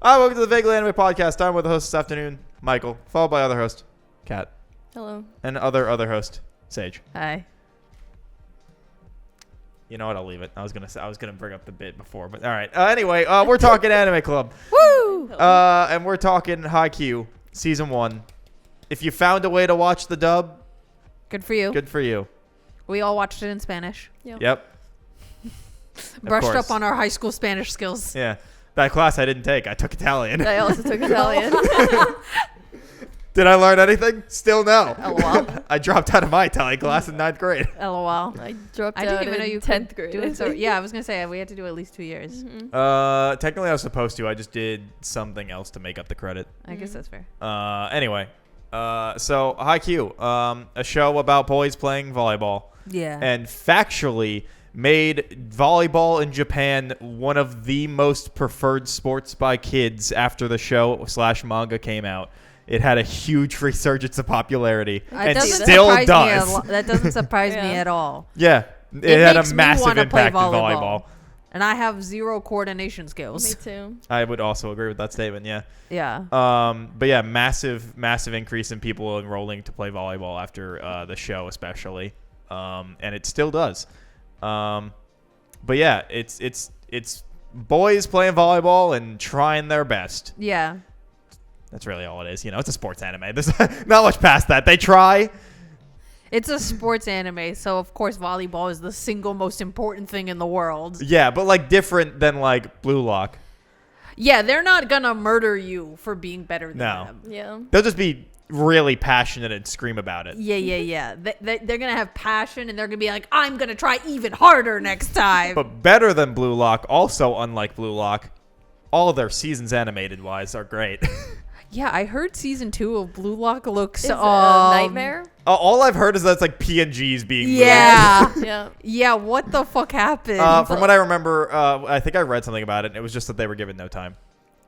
Hi, welcome to the Vaguely Anime Podcast. I'm with the host this afternoon, Michael, followed by other host, Kat. Hello. And other host, Sage. Hi. You know what? I'll leave it. I was gonna bring up the bit before, but all right. Anyway, we're talking Anime Club. Woo! And we're talking Haikyu season 1. If you found a way to watch the dub, Good for you. good for you. We all watched it in Spanish. Yep. Brushed course. up on our high school Spanish skills. Yeah. That class I didn't take. I took Italian. I also took Italian. Did I learn anything? Still no. LOL. I dropped out of my Italian class in 9th grade. LOL. I dropped I out didn't even in know you 10th could grade. do it. So yeah, I was gonna say we had to do at least 2 years. Technically I was supposed to. I just did something else to make up the credit. I guess that's fair. Anyway. So Haikyu, a show about boys playing volleyball. Yeah. And factually made volleyball in Japan one of the most preferred sports by kids after the show / manga came out. It had a huge resurgence of popularity and still does. That doesn't surprise me Yeah. at all. Yeah, it had a makes me massive wanna play impact in volleyball. And I have zero coordination skills. Me too. I would also agree with that statement. Yeah. Yeah. But yeah, massive increase in people enrolling to play volleyball after the show, especially, and it still does. But yeah, it's boys playing volleyball and trying their best. Yeah. That's really all it is. You know, it's a sports anime. There's not much past that. They try. It's a sports anime, so of course volleyball is the single most important thing in the world. Yeah, but like different than like Blue Lock. Yeah, they're not gonna murder you for being better than No. them. Yeah. They'll just be really passionate and scream about it. Yeah. They're gonna have passion, and they're gonna be like, I'm gonna try even harder next time. But better than Blue Lock, also unlike Blue Lock, all of their seasons animated wise are great. Yeah, I heard season 2 of Blue Lock looks Is it a nightmare? All I've heard is that it's like PNGs being Yeah. Yeah. Yeah, what the fuck happened? From what I remember, I think I read something about it, and it was just that they were given no time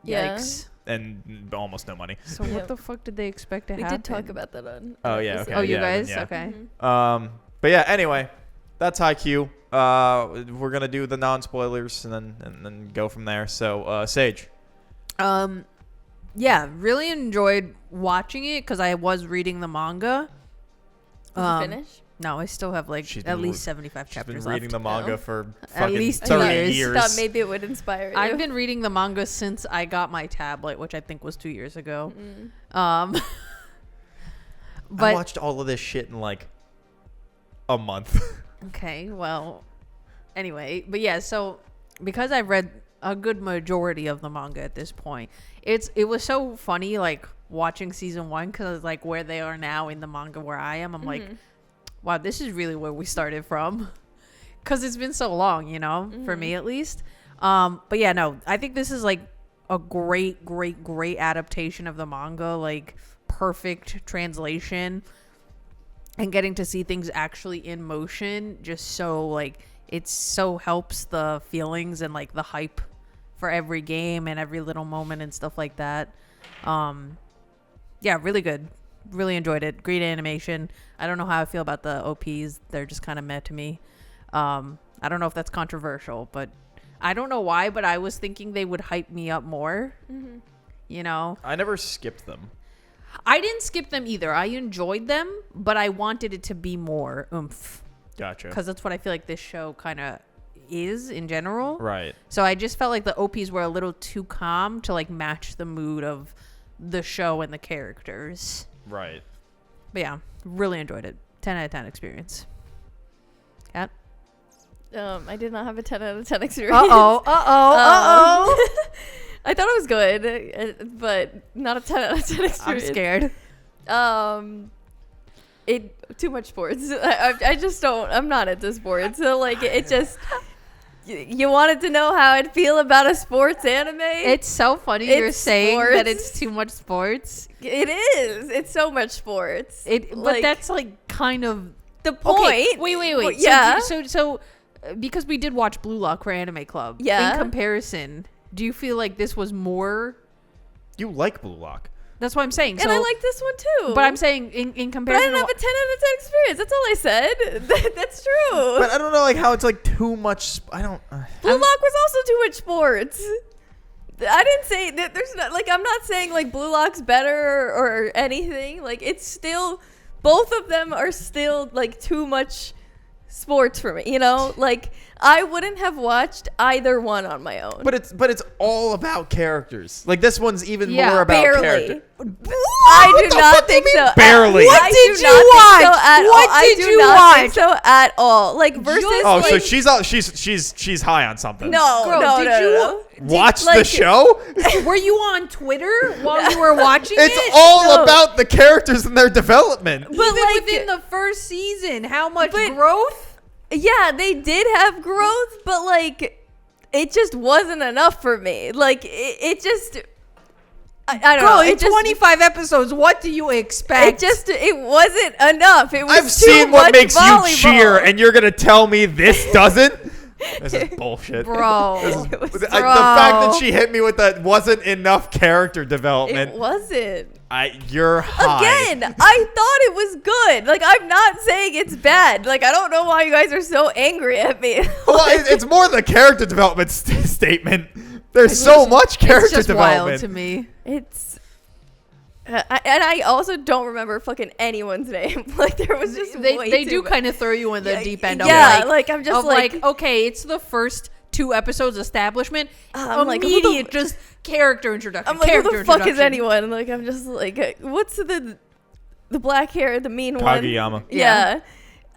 Yeah. Yikes. and almost no money. So Yeah. what the fuck did they expect to We happen? did talk about that on. Oh, yeah, episode. okay. Oh, you Yeah, then, guys? yeah. Okay. But yeah, anyway, that's Haikyu. We're gonna do the non-spoilers and then go from there. So, Sage. Yeah, really enjoyed watching it because I was reading the manga. Did you finish? No, I still have like She's at been least 75 She's chapters been reading left. the manga Oh. for At fucking least 30 2 years. Thought maybe it would inspire you. I've been reading the manga since I got my tablet, which I think was 2 years ago. I But watched all of this shit in like a month. okay, well, anyway, but yeah, so because I've read a good majority of the manga at this point, it was so funny like watching season 1 because like where they are now in the manga where I am, I'm like, wow, this is really where we started from, because it's been so long, you know, for me at least. But yeah, no, I think this is like a great adaptation of the manga, like perfect translation, and getting to see things actually in motion just so like it so helps the feelings and like the hype for every game and every little moment and stuff like that. Yeah, really good. Really enjoyed it. Great animation. I don't know how I feel about the OPs. They're just kind of meh to me. I don't know if that's controversial, but I don't know why, but I was thinking they would hype me up more. You know? I never skipped them. I didn't skip them either. I enjoyed them, but I wanted it to be more oomph. Gotcha. Because that's what I feel like this show kind of is in general. Right. So I just felt like the OPs were a little too calm to like match the mood of the show and the characters. Right. But yeah, really enjoyed it. 10 out of 10 experience. Kat? I did not have a 10 out of 10 experience. I thought it was good, but not a 10 out of 10 experience. I'm scared. Too much sports. I just don't. I'm not into sports. So like it just. You wanted to know how I'd feel about a sports anime? It's so funny you're It's saying sports. that it's too much sports. It is. It's so much sports. But Like, that's like kind of the point. Okay, wait. Well, yeah. So because we did watch Blue Lock for Anime Club. Yeah. In comparison, do you feel like this was more? You like Blue Lock. That's what I'm saying. And I like this one too. But I'm saying in But I comparison. didn't have a 10 out of 10 experience. That's all I said. That's true. But I don't know like how it's like too much. I don't. Blue Lock was also too much sports. I didn't say that there's not, like, I'm not saying like Blue Lock's better or anything. Like, it's still, both of them are still like too much sports for me, you know? Like, I wouldn't have watched either one on my own. But it's all about characters. Like, this one's even Yeah, more about barely. character. I do not think so. barely? What I did do you not think watch? so at What all. I did do you not think watch? so at all. Like, versus Oh, so like, she's high on something. no, Girl, no, did no, you- no. Watch the like- show? Were you on Twitter while you were watching It's it? all No. about the characters and their development. But Even like, within the first season, how much But- growth? yeah, they did have growth, but like, it just wasn't enough for me. Like, it just, I don't Girl, know. in It just, 25 episodes, what do you expect? it wasn't enough. It was I've too seen what much makes volleyball. you cheer, and you're gonna tell me this doesn't? This is bullshit. Bro. It was- The fact that she hit me with that wasn't enough character development. It wasn't. You're high. Again, I thought it was good. Like, I'm not saying it's bad. Like, I don't know why you guys are so angry at me. Well, it's more the character development statement. There's so much character it's just development. wild to me. It's and I also don't remember fucking anyone's name. Like, there was just way They too do much. kind of throw you in the Yeah, deep end. yeah, of like, I'm just of like, okay, it's the first 2 episodes establishment. I'm like, who Immediate the- just character introduction. I'm like, character who the fuck is introduction. anyone? Like, I'm just like, what's the black hair, the mean one? Kageyama. Yeah.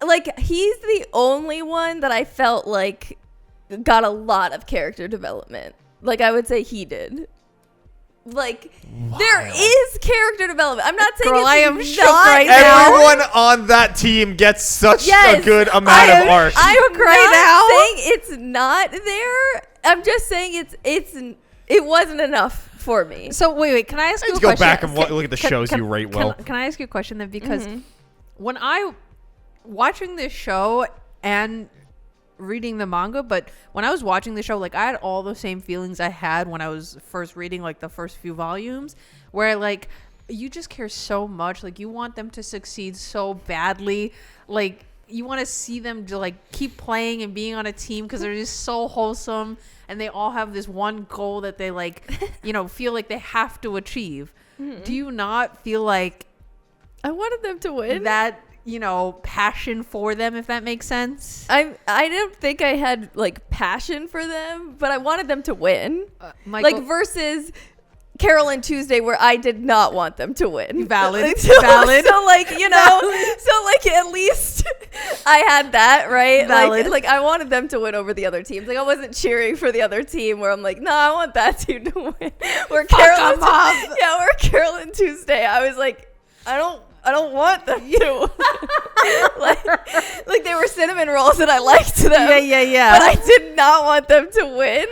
Like, he's the only one that I felt like got a lot of character development. Like, I would say he did. Like, there is character development. I'm not saying Girl, it's I am not shook right now. Everyone on that team gets such Yes, a good amount of arc. I'm Shook right not now. saying it's not there. I'm just saying it wasn't enough for me. So wait, can I ask you Let's a go question? back and look at the shows you rate well. Can I ask you a question then? Because Mm-hmm. when I watching this show and reading the manga, but when I was watching the show, like, I had all the same feelings I had when I was first reading like the first few volumes, where like you just care so much, like you want them to succeed so badly, like you want to see them to like keep playing and being on a team because they're just so wholesome and they all have this one goal that they like feel like they have to achieve. Mm-hmm. Do you not feel like I wanted them to win. that passion for them, if that makes sense? I don't think I had like passion for them, but I wanted them to win. Michael, Like, versus Carol and Tuesday, where I did not want them to win. Valid. Like, so, Valid. So like, so like, at least I had that, right? Valid. Like I wanted them to win over the other teams. Like, I wasn't cheering for the other team where I'm like, no, I want that team to win. Where Carol and where Carol and Tuesday, I was like, I don't want them to. like they were cinnamon rolls and I liked them. Yeah. But I did not want them to win.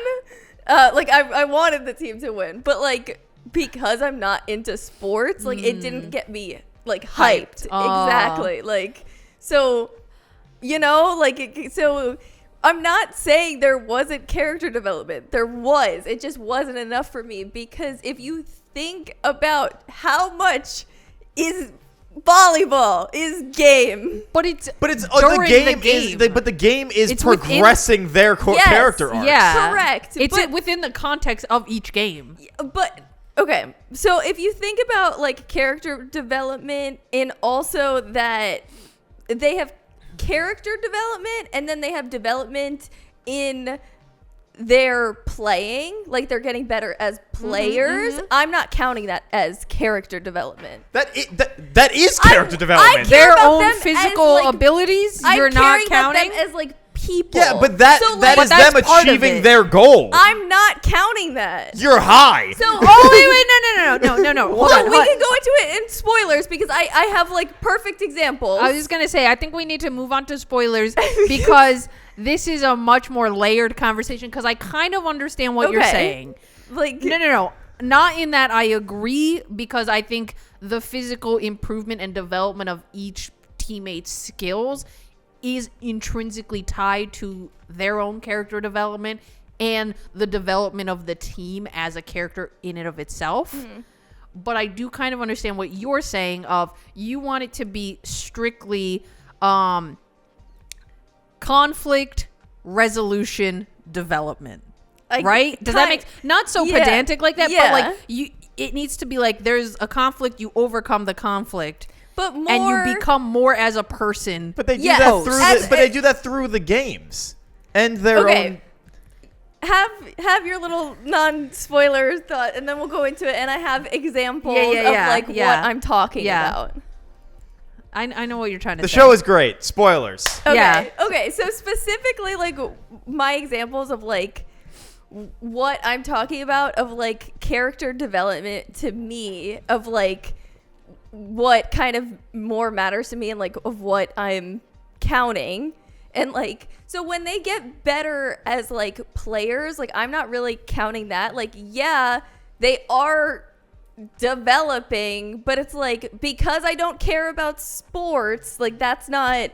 Like, I wanted the team to win, but like, because I'm not into sports, like it didn't get me like hyped. Exactly. Like, so, so I'm not saying there wasn't character development. There was. It just wasn't enough for me, because if you think about how much is volleyball is game. But it's the game is It's within- progressing their Yes, character arc. yeah, Correct, It's but- within the context of each game. But okay, so if you think about like character development, and also that they have character development and then they have development in their playing, like they're getting better as players, I'm not counting that as character development. That is character development. care Their about own them as, physical like, abilities, I'm you're not caring about counting. them as like people. Yeah, but that So, that like, is that's them part of achieving it. their goal. I'm not counting that. You're high. So Oh wait, no. Hold so on. we can go into it in spoilers, because I have like perfect examples. I was just gonna say, I think we need to move on to spoilers because this is a much more layered conversation. Because I kind of understand what you're Okay. saying. like No. Not in that I agree, because I think the physical improvement and development of each teammate's skills is intrinsically tied to their own character development and the development of the team as a character in and of itself. But I do kind of understand what you're saying of you want it to be strictly conflict resolution development. right? Does that make not so Yeah. pedantic like that, Yeah. but like it needs to be like there's a conflict, you overcome the conflict, but more, and you become more as a person. But they do Yes. that through. As- But they do that through the games and their own. Have your little non-spoiler thought, and then we'll go into it. And I have examples of like what I'm talking about. I know what you're trying to The say. show is great. Spoilers. Okay. Yeah. Okay. So specifically, like my examples of like what I'm talking about of like character development to me of like what kind of more matters to me and like of what I'm counting. And like, so when they get better as like players, like I'm not really counting that. Like, yeah, they are developing, but it's like, because I don't care about sports, like that's not,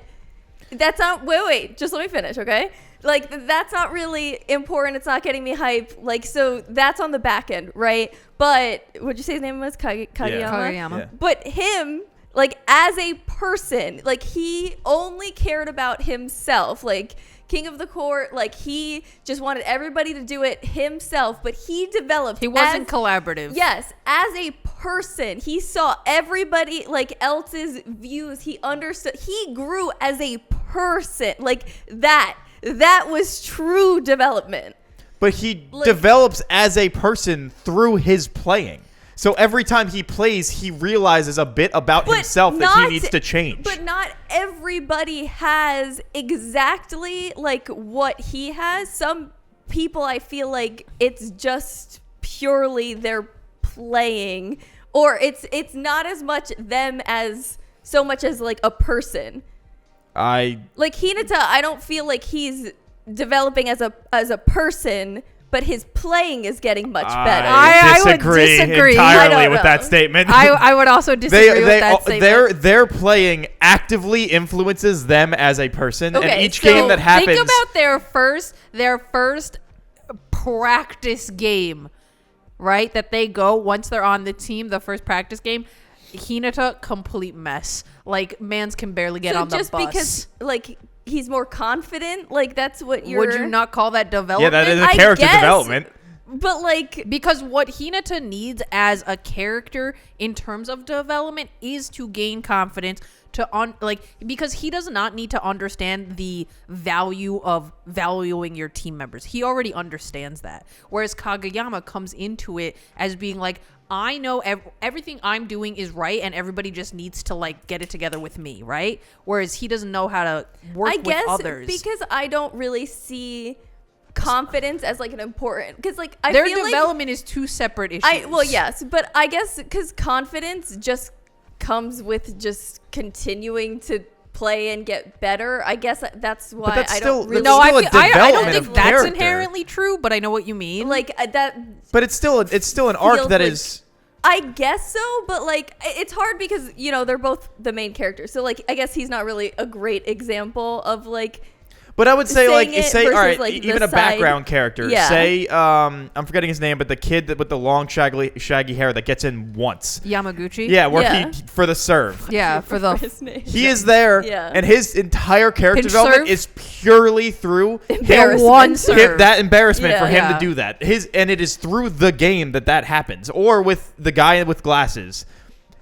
wait, just let me finish, okay? Like, that's not really important. It's not getting me hype. Like, so that's on the back end, right? But, what'd you say his name was? Kageyama? Kageyama. Yeah. But him, like, as a person, like, he only cared about himself. Like, King of the Court, like, he just wanted everybody to do it himself. But he developed. He wasn't collaborative. Yes. As a person, he saw everybody, like, else's views. He understood. He grew as a person. Like, that was true development. But he develops as a person through his playing. So every time he plays, he realizes a bit about himself that he needs to change. But not everybody has exactly like what he has. Some people, I feel like it's just purely their playing, or it's not as much them as so much as like a person. Like Hinata, I don't feel like he's developing as a person, but his playing is getting much better. I would disagree entirely with that statement. I would also disagree with that statement. Their playing actively influences them as a person, Okay, and each so game that happens. Think about their first practice game, right? That they go once they're on the team, the first practice game. Hinata, complete mess. Like, mans can barely get on the bus. Just because, like, he's more confident, like, that's what you're... Would you not call that development? Yeah, that is a I character guess, development. But, like... Because what Hinata needs as a character in terms of development is to gain confidence, because he does not need to understand the value of valuing your team members. He already understands that. Whereas Kageyama comes into it as being like, I know everything I'm doing is right, and everybody just needs to like get it together with me, right? Whereas he doesn't know how to work with others. Because I don't really see confidence as like an important, because like I their feel development is two separate issues. well, yes, but I guess because confidence just comes with just continuing to play and get better. I guess that's why that's I still- don't really. that's No, still a I don't development think of that's character. inherently true, but I know what you mean. like that. But it's still an arc feels that like- is. I guess so, but like it's hard because they're both the main characters. So like I guess he's not really a great example of like. But I would say, saying like, it say, all versus, right, like, even the a background side. character. Yeah. Say, I'm forgetting his name, but the kid with the long, shaggy hair that gets in once. Yamaguchi. Yeah, where Yeah. he for the serve. Yeah, for the his name. He is there, Yeah. and his entire character Pinch development serve? is purely through Embarrassment. one serve. that embarrassment for him Yeah. to do that. And it is through the game that happens, or with the guy with glasses,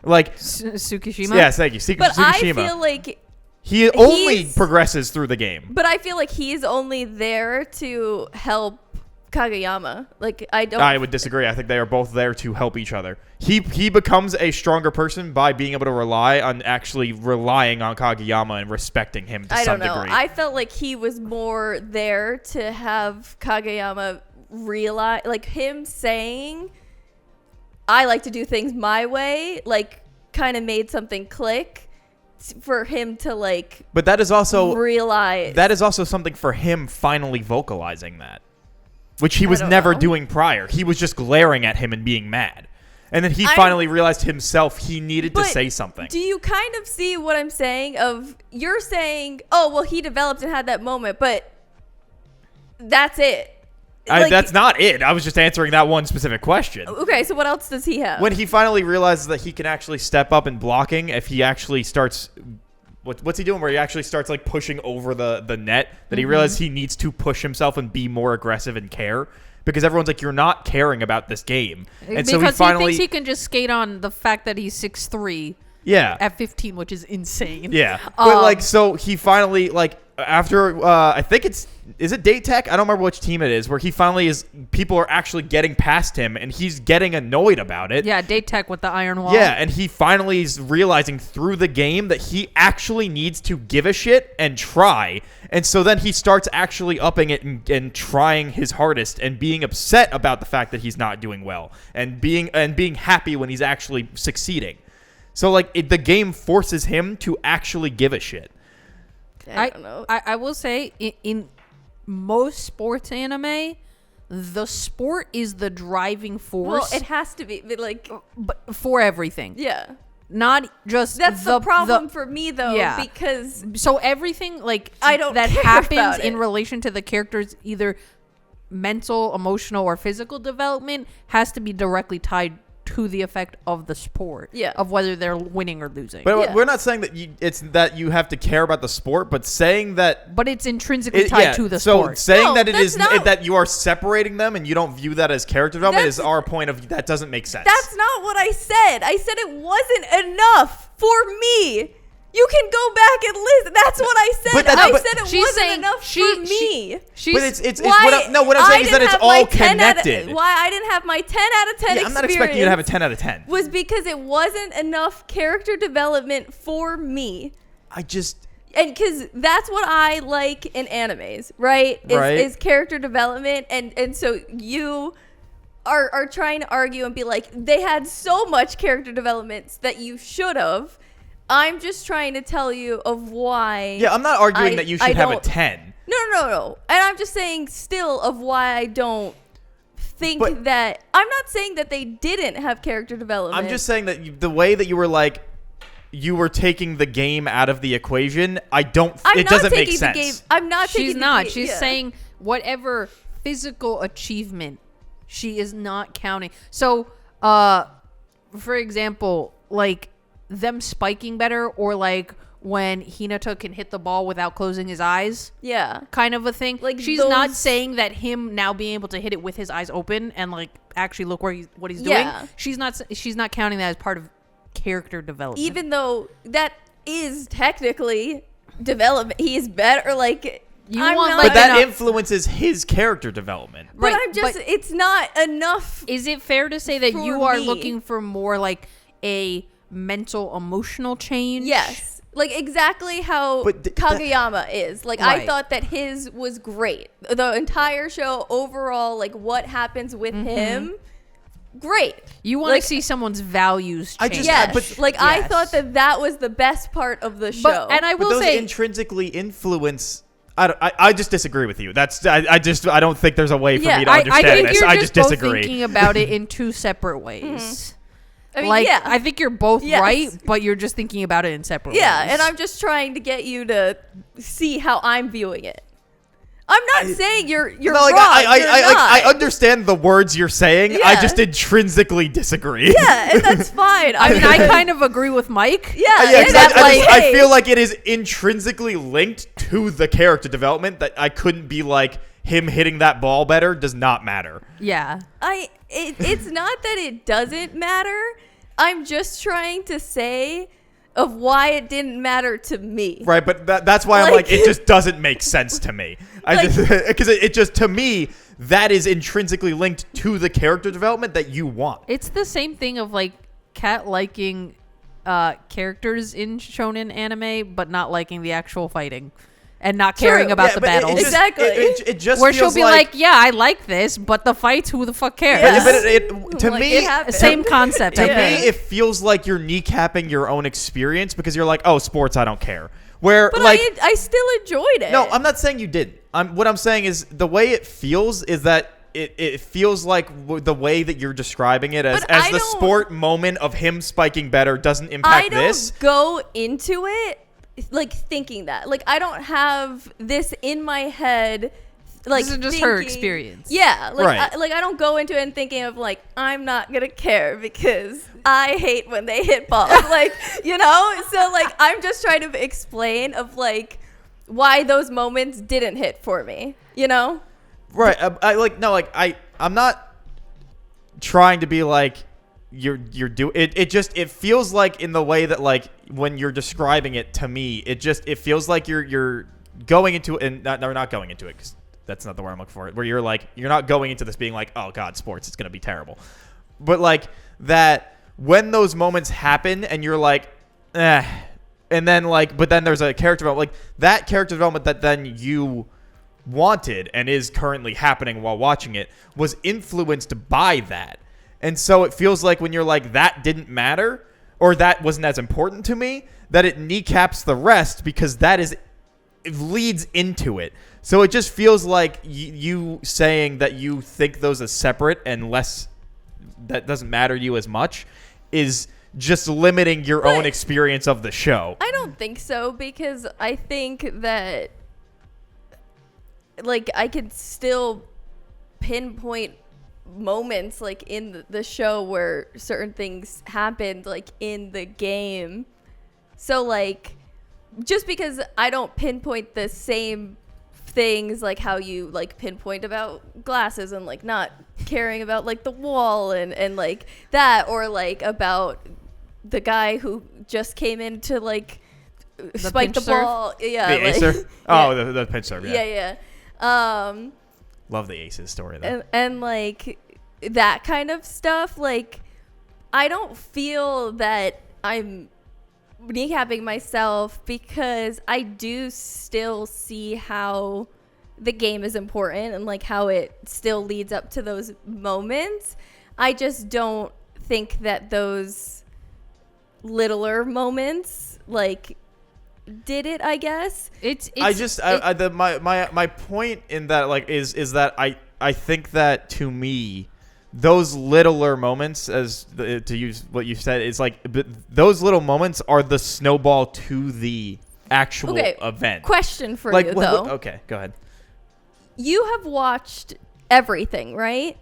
like Tsukishima. yes, thank you, But I Tsukishima. feel like. He only he's- progresses through the game. But I feel like he's only there to help Kageyama. Like I would disagree. I think they are both there to help each other. He becomes a stronger person by being able to rely on actually relying on Kageyama and respecting him to I some don't know. degree. I felt like he was more there to have Kageyama realize, like him saying, "I like to do things my way," like kind of made something click for him to like. But that is also realize something for him finally vocalizing that, which he was don't never know. doing prior. He was just glaring at him and being mad. And then he finally realized himself he needed to But say something. Do you kind of see what I'm saying? You're saying, oh, well, he developed and had that moment, but that's it. Like, that's not it. I was just answering that one specific question. okay, so what else does he have? When he finally realizes that he can actually step up in blocking, if he actually starts what's he doing where he actually starts like pushing over the net, that he realizes he needs to push himself and be more aggressive and care, because everyone's like, you're not caring about this game. And because so he finally thinks he can just skate on the fact that he's 6'3" yeah. at 15, which is insane. Yeah. But like, so he finally, like, after I think is it Date Tech? I don't remember which team it is, where he finally people are actually getting past him and he's getting annoyed about it. Yeah, Date Tech with the iron wall. Yeah, and he finally is realizing through the game that he actually needs to give a shit and try. And so then he starts actually upping it and trying his hardest and being upset about the fact that he's not doing well and being happy when he's actually succeeding. So like the game forces him to actually give a shit. I don't know. I will say in most sports anime, the sport is the driving force. Well, it has to be like, but for everything. yeah. Not just That's the problem for me though, yeah. because so everything like I don't that care happens about in it. relation to the character's either mental, emotional, or physical development has to be directly tied to the effect of the sport. Yeah. Of whether they're winning or losing. But Yeah. we're not saying that it's that you have to care about the sport, but saying that But it's intrinsically tied to the sport. So saying No, that it that's is not- that you are separating them and you don't view that as character development is That's- our point of view. That doesn't make sense. that's not what I said. I said it wasn't enough for me. You can go back and listen. That's what I said. But I but said it she's wasn't saying enough she- for me. She's but it's Why what I'm I saying is that didn't it's have my all 10 out of- connected. why I didn't have my 10 out of 10 Yeah, I'm not expecting you to have a 10 out of 10. was because it wasn't enough character development for me. I just And because that's what I like in animes, right? Right. Is character development. And so you are trying to argue and be like, they had so much character development that you should have. I'm just trying to tell you of why. yeah, I'm not arguing that you I should have a don't- 10. No. And I'm just saying still of why I don't think But- that. I'm not saying that they didn't have character development. I'm just saying that the way that you were like you were taking the game out of the equation, it doesn't make sense. I'm not taking She's the not. game- She's yeah. saying whatever physical achievement she is not counting. So, for example, like them spiking better, or like when Hinata can hit the ball without closing his eyes, Yeah. kind of a thing. Like she's not those- saying that him now being able to hit it with his eyes open and like actually look what he's doing. Yeah. She's not counting that as part of character development. Even though that is technically development, he is better. Like You I'm want, not, like, But that enough- influences his character development. but Right, I'm just. but- It's not enough. Is it fair to say that For you are me. looking for more like a mental emotional change? Yes. Like exactly how But Kageyama is. Like I Right. thought that his was great. The entire show overall, like what happens with him, great. You want Like- to see someone's values I change. just- Yes. but- like I Yes. thought that was the best part of the show. But and I But will those say intrinsically influence. I just disagree with you. I don't think there's a way for Yeah, me to I understand think this. you're I just just both disagree. thinking about it in two separate ways. I mean, like yeah. I think you're both Yes. right, but you're just thinking about it in separate Yeah, ways. and I'm just trying to get you to see how I'm viewing it. I'm not saying you're No, wrong. like, you're I not. understand the words you're saying. I Yeah. just intrinsically disagree. Yeah, and that's fine. I mean, I kind of agree with Mike. yeah, Yeah, and 'cause that's I okay. feel like it is intrinsically linked to the character development that I couldn't be like him hitting that ball better does not matter. Yeah. It's not that it doesn't matter. I'm just trying to say of why it didn't matter to me. Right, but that's why I'm Like- like, it just doesn't make sense to me. Because it just, to me, that is intrinsically linked to the character development that you want. It's the same thing of like Kat liking characters in shonen anime, but not liking the actual fighting and not caring True. about Yeah, the but battles. Exactly. It just Where she'll feels be like, yeah, I like this, but the fights, who the fuck cares? Yeah. But to Like, me, it happened. Same concept. to I me, think. it feels like you're kneecapping your own experience because you're like, oh, sports, I don't care. Where But like, I still enjoyed it. no, I'm not saying you didn't. What I'm saying is the way it feels is that it feels like the way that you're describing it as But I the don't- sport moment of him spiking better doesn't I impact don't this. go into it like thinking that. Like I don't have this in my head like This is just her thinking- experience. Yeah, like Right. I don't go into it and thinking of like I'm not gonna care because I hate when they hit balls. Like, you know, so like I'm just trying to explain of like why those moments didn't hit for me. You know? Right. I'm not trying to be like you're doing it. It feels like in the way that like when you're describing it to me, it feels like you're going into it and not going into it because that's not the word I'm looking for. Where you're like you're not going into this being like, oh God, sports, it's gonna be terrible. But like that when those moments happen and you're like, and then like, but then there's a character development, like that character development that then you wanted and is currently happening while watching it was influenced by that. And so it feels like when you're like, that didn't matter or that wasn't as important to me, that it kneecaps the rest because it leads into it. So it just feels like you saying that you think those are separate and less, that doesn't matter to you as much, is just limiting your own experience of the show. I don't think so because I think that like I could still pinpoint moments like in the show where certain things happened like in the game. So like just because I don't pinpoint the same things like how you like pinpoint about glasses and like not caring about like the wall and like that, or like about the guy who just came in to like spike the pinch serve? ball. Yeah. The like, Acer? Oh, the pinch serve, yeah. yeah. Love the Aces story, though. And like that kind of stuff, like I don't feel that I'm kneecapping myself because I do still see how the game is important and like how it still leads up to those moments. I just don't think that those littler moments like did it, I guess. My point in that like is that I think that to me those littler moments, to use what you said, is like those little moments are the snowball to the actual event. Question for like, you though. Okay, go ahead. You have watched everything, right?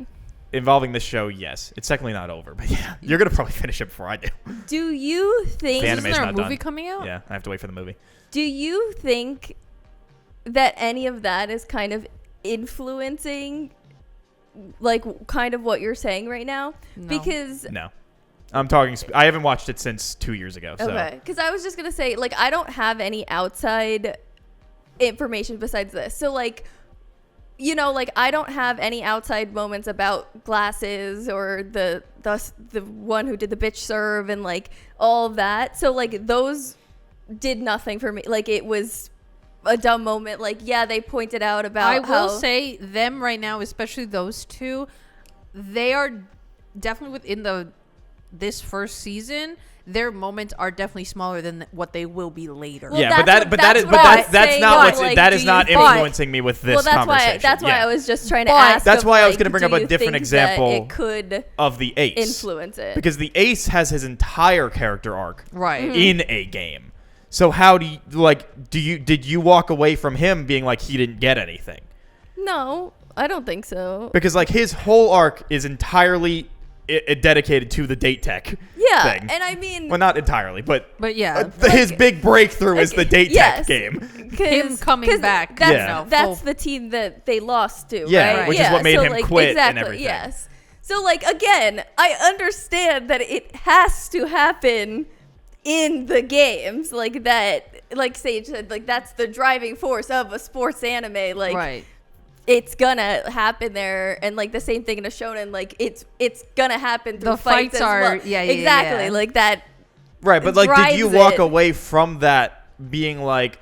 Involving the show, yes. It's technically not over, but yeah, you're gonna probably finish it before I do. Do you think? The Isn't anime's there a not movie done. coming out? Yeah, I have to wait for the movie. Do you think that any of that is kind of influencing, like, kind of what you're saying right now? No. Because No, I'm talking. I haven't watched it since 2 years ago. So. okay, because I was just gonna say, like, I don't have any outside information besides this. So, like, you know, like I don't have any outside moments about glasses or the one who did the bitch serve and like all of that. So like those did nothing for me. Like it was a dumb moment. Like, yeah, they pointed out about I will say them right now, especially those two, they are definitely within this first season. Their moments are definitely smaller than what they will be later. Well, yeah, that's that's not why, what's like, that do is you not think- influencing me with this conversation. That's why Yeah. I was just trying to But- ask. That's of, why I was like, gonna bring do up a you different think example that it could of the Ace influence it. because the Ace has his entire character arc Right. in a game. So how do you did you walk away from him being like he didn't get anything? No, I don't think so. Because like his whole arc is entirely dedicated to the date tech Yeah, thing. and I mean, Well, not entirely, but yeah, his big breakthrough is the date yes. tech game. Him coming back, That's, Yeah. that's the team that they lost to. Yeah, right? which is what made so, him like, quit and exactly, everything. Yes. So like again, I understand that it has to happen in the games, like that. Like Sage said, like that's the driving force of a sports anime. Like right. it's gonna happen there, and like the same thing in a shonen. Like it's gonna happen through The fights fights as are- well. yeah, exactly. yeah. Like that. Right, but like did you walk drives it. away from that being like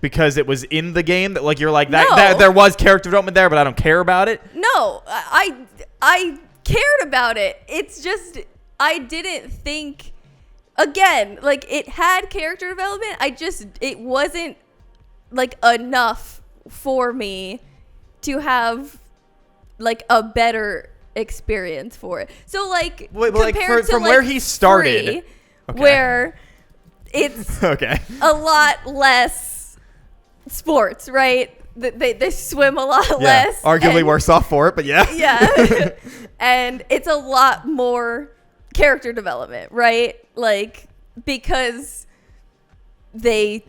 because it was in the game that like you're like that, No. that there was character development there, but I don't care about it? No, I cared about it. It's just I didn't think. Again, like it had character development. It wasn't like enough for me to have like a better experience for it. So like Wait, but, like, compared to from like where he started- 3, Okay. where it's Okay. a lot less sports, right? They swim a lot Yeah, less. arguably and- worse off for it, but yeah. Yeah. And it's a lot more character development, right? Like, because they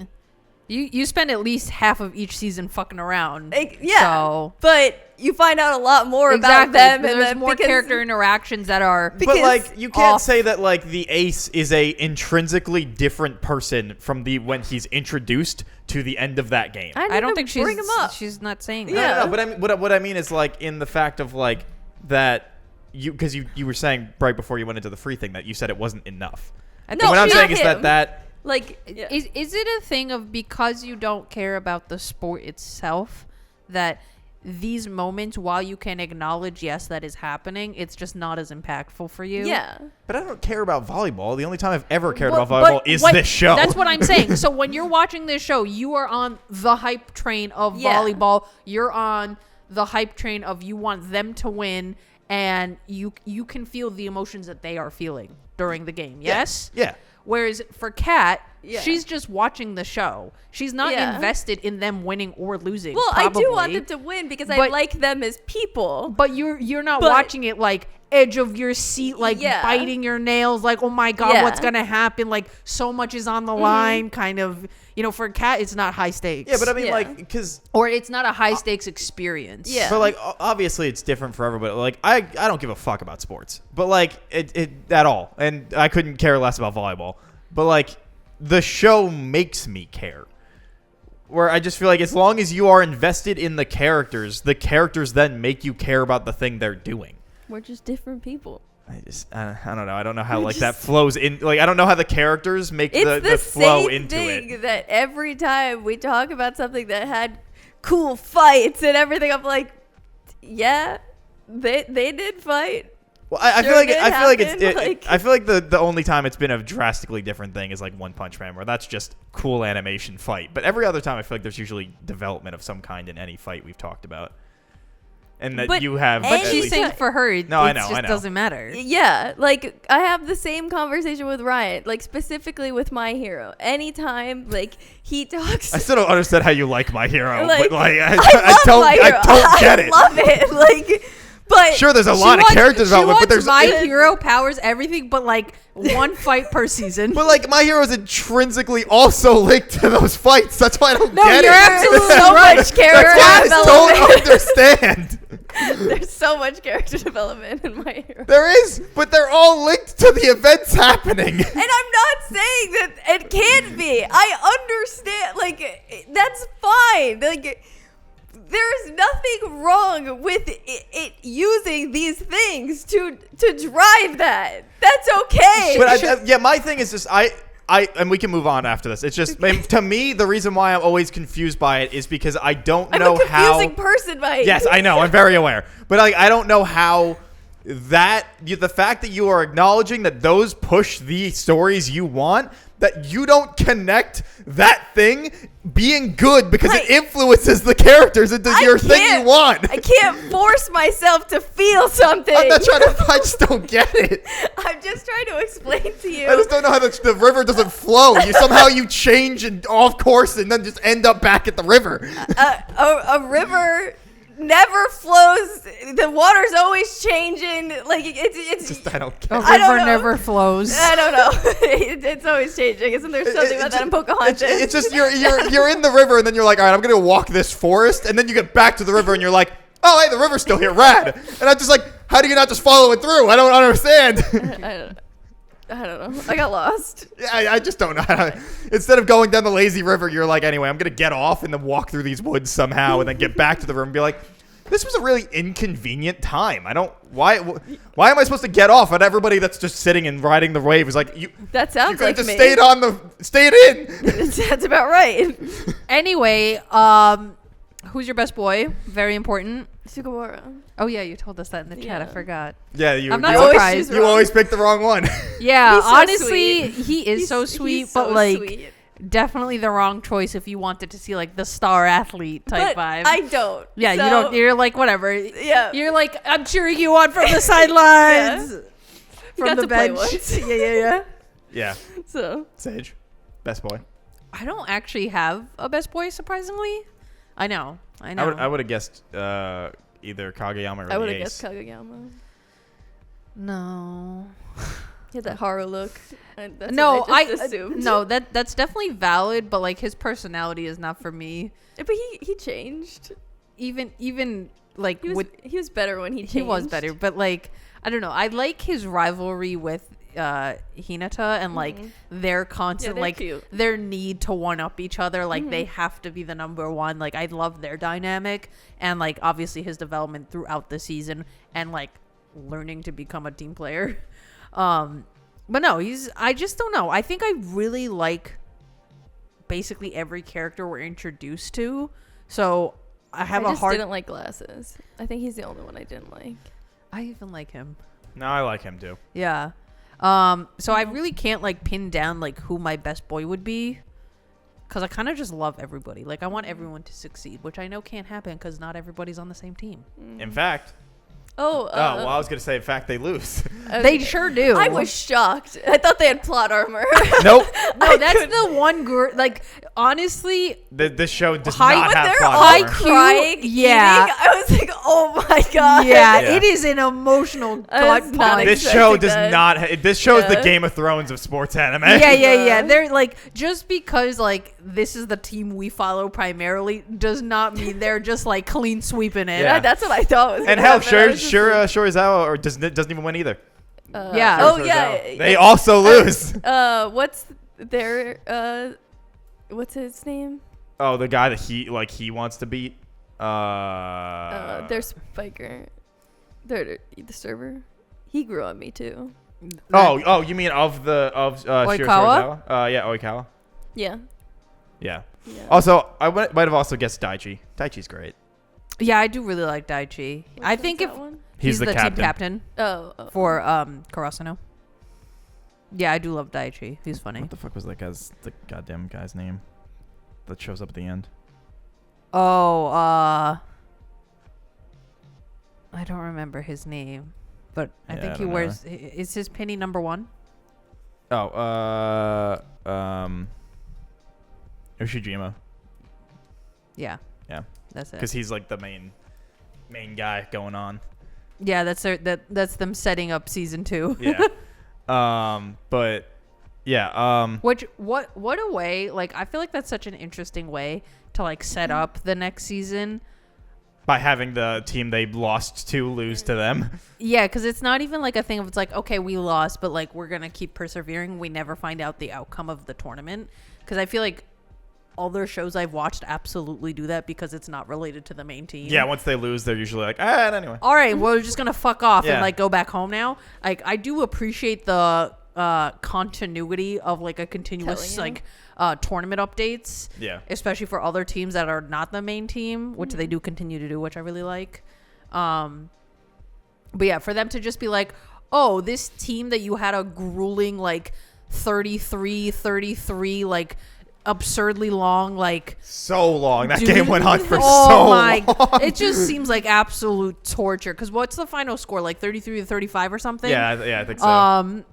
You spend at least half of each season fucking around. yeah. So But you find out a lot more about exactly. them, and There's then more because- character interactions that are. But because like you can't off- say that like the ace is a intrinsically different person from the when he's introduced to the end of that game. I don't think bring him up. she's not saying that. Yeah. No, but I mean, what I mean is like in the fact of like that because you were saying right before you went into the free thing that you said it wasn't enough. I No, what I'm not saying is him. that Like, yeah. Is it a thing of because you don't care about the sport itself that these moments, while you can acknowledge yes that is happening, it's just not as impactful for you? Yeah. but I don't care about volleyball. The only time I've ever cared Well, about volleyball but is what- this show. That's what I'm saying. So when you're watching this show, you are on the hype train of Yeah. volleyball. You're on the hype train of you want them to win, and you can feel the emotions that they are feeling during the game. Yes? Yeah. Whereas for Kat, Yeah. she's just watching the show. She's not Yeah. invested in them winning or losing. Well, probably. I do want them to win because I But- like them as people. But you're not But- watching it like edge of your seat, like Yeah. biting your nails, like, oh my God, Yeah. what's gonna happen? Like so much is on the line, kind of. You know, for a Cat, it's not high stakes. Yeah, but I mean Yeah. like because or it's not a high stakes experience. Yeah. but like obviously it's different for everybody. Like I don't give a fuck about sports, but like it at all, and I couldn't care less about volleyball. But like the show makes me care. Where I just feel like as long as you are invested in the characters then make you care about the thing they're doing. We're just different people. I don't know. I don't know how like that flows in. Like I don't know how the characters make It's the flow same into thing it. that every time we talk about something that had cool fights and everything, I'm like, yeah, they did fight. Well, I feel Sure like did I feel like happen, it's like- I feel like the only time it's been a drastically different thing is like One Punch Man, where that's just cool animation fight. But every other time, I feel like there's usually development of some kind in any fight we've talked about, and that But you have. any at She's least- saying for her, No, I it know, just I know. doesn't matter. Yeah, like I have the same conversation with Ryan, like specifically with My Hero. Anytime like he talks, I still don't understand how you like My Hero, Like, but like I love My Hero. I don't get it. I love it. Like, but Sure, there's a She lot of wants- character development, she but there's wants My Hero powers everything, but like one fight per season. but like My Hero is intrinsically also linked to those fights. That's why I don't No, get you're it. absolutely so right. much character That's why I don't development. understand. There's so much character development in My Hero. There is, but they're all linked to the events happening. And I'm not saying that it can't be. I understand. Like, that's fine. Like, there's nothing wrong with it using these things to drive that. That's okay. But yeah, my thing is just and we can move on after this. It's just to me the reason why I'm always confused by it is because I don't I'm know a how. confusing person, Mike. Yes, I know. I'm very aware, but like I don't know how the fact that you are acknowledging that those push the stories you want, that you don't connect that thing being good because it Right. influences the characters into your thing you want. I can't force myself to feel something. I'm not trying to. I just don't get it. I'm just trying to explain to you. I just don't know how the river doesn't flow. You change and off course and then just end up back at the river. A river never flows. The water's always changing. Like it's Just I don't A get it. I don't river know. never flows. I don't know. It's always changing. Isn't there something about that in Pocahontas? It's just you're in the river and then you're like, all right, I'm gonna walk this forest, and then you get back to the river and you're like, oh hey, the river's still here, rad. And I'm just like, how do you not just follow it through? I don't understand. I don't know. I got lost. Yeah, I just don't know. Instead of going down the lazy river, you're like, anyway, I'm gonna get off and then walk through these woods somehow, and then get back to the river and be like, this was a really inconvenient time. Why am I supposed to get off? And everybody that's just sitting and riding the wave is like, you That sounds could like have just me. stayed in. That's about right. Anyway, who's your best boy? Very important. Sugawara. Oh yeah, you told us that in the chat. I Yeah. forgot. Yeah, you. I'm not you, surprised. you always pick the wrong one. Yeah, He's so honestly, sweet. he is so sweet, He's but so like sweet. definitely the wrong choice if you wanted to see like the star athlete type But vibe. I don't. yeah, So, you don't. You're like whatever. Yeah. You're like I'm cheering you on from the sidelines, You from got the to play bench. once. yeah. Yeah, So Sage, best boy. I don't actually have a best boy, surprisingly. I know. I would have guessed either Kageyama or I would the have Ace. guessed Kageyama. No. He had that horror look. That's No, what I just assumed. no, that's definitely valid, but like his personality is not for me. But he changed. Even like He was better when he changed. he was better, but like I don't know. I like his rivalry with Hinata and like their constant they're like cute. their need to one up each other. Like they have to be the number one. Like I love their dynamic and like obviously his development throughout the season and like learning to become a team player. But no, I just don't know. I think I really like basically every character we're introduced to. So I didn't like Glasses. I think he's the only one I didn't like. I even like him. No, I like him too. Yeah. So I really can't like pin down like who my best boy would be, because I kind of just love everybody. Like I want everyone to succeed, which I know can't happen because not everybody's on the same team. In fact, well, I was gonna say, in fact, they lose. They sure do. I was shocked. I thought they had plot armor. Nope. No, that's the one like honestly, This show does When not have they're plot all armor. crying, yeah. eating, I was like, oh my god. yeah, Yeah. it is an emotional I was gut not punch. This show expecting does that. not. This show is the Yeah. Game of Thrones of sports anime. Yeah. They're like, just because like this is the team we follow primarily does not mean they're just like clean sweeping it. Yeah. That's what I thought was And gonna hell, happen. I was just like, Shurizawa or doesn't even win either. Yeah. Oh Shurizawa. yeah. They also lose. What's their what's his name? Oh, the guy that he wants to beat. Their spiker. The server. He grew on me too. Oh, you mean of Oikawa? Shurizawa? Yeah, Oikawa. Yeah. Yeah. Yeah. Also, I might have also guessed Daichi. Daichi's great. Yeah, I do really like Daichi. Which I one's think that if one? He's the team captain Oh. for Karasuno. Yeah, I do love Daichi. He's funny. What the fuck was the goddamn guy's name that shows up at the end? Oh, I don't remember his name, but I Yeah, think I he don't wears. Is his penny number 1? Oh, Ushijima. Yeah. Yeah. That's it. Because he's like the main guy going on. Yeah, that's them setting up season 2. Yeah. But yeah. Which what a way, like I feel like that's such an interesting way to like set up the next season. By having the team they lost to lose to them. Yeah, because it's not even like a thing of it's like, okay, we lost, but like we're gonna keep persevering. We never find out the outcome of the tournament, because I feel like other shows I've watched absolutely do that because it's not related to the main team. Yeah, once they lose, they're usually like, anyway. All right, well, we're just gonna fuck off and Yeah. like go back home now. Like I do appreciate the continuity of like a continuous Telling like tournament updates. Yeah. Especially for other teams that are not the main team, which they do continue to do, which I really like. But yeah, for them to just be like, oh, this team that you had a grueling like 33 like absurdly long like So long. That Dude. game went on for oh so my long. it just seems like absolute torture, because what's the final score, like 33 to 35 or something? Yeah, I think so.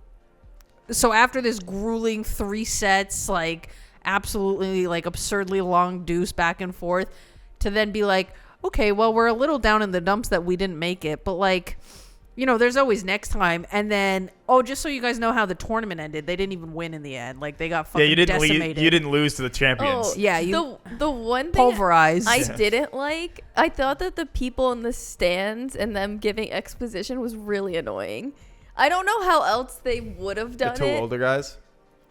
So after this grueling 3 sets, like absolutely like absurdly long deuce back and forth, to then be like, okay, well, we're a little down in the dumps that we didn't make it, but like, you know, there's always next time. And then, oh, just so you guys know how the tournament ended, they didn't even win in the end. Like they got fucking decimated. You didn't lose to the champions. Oh, Yeah, you the one thing pulverized. I didn't like, I thought that the people in the stands and them giving exposition was really annoying. I don't know how else they would have The done two it. older guys.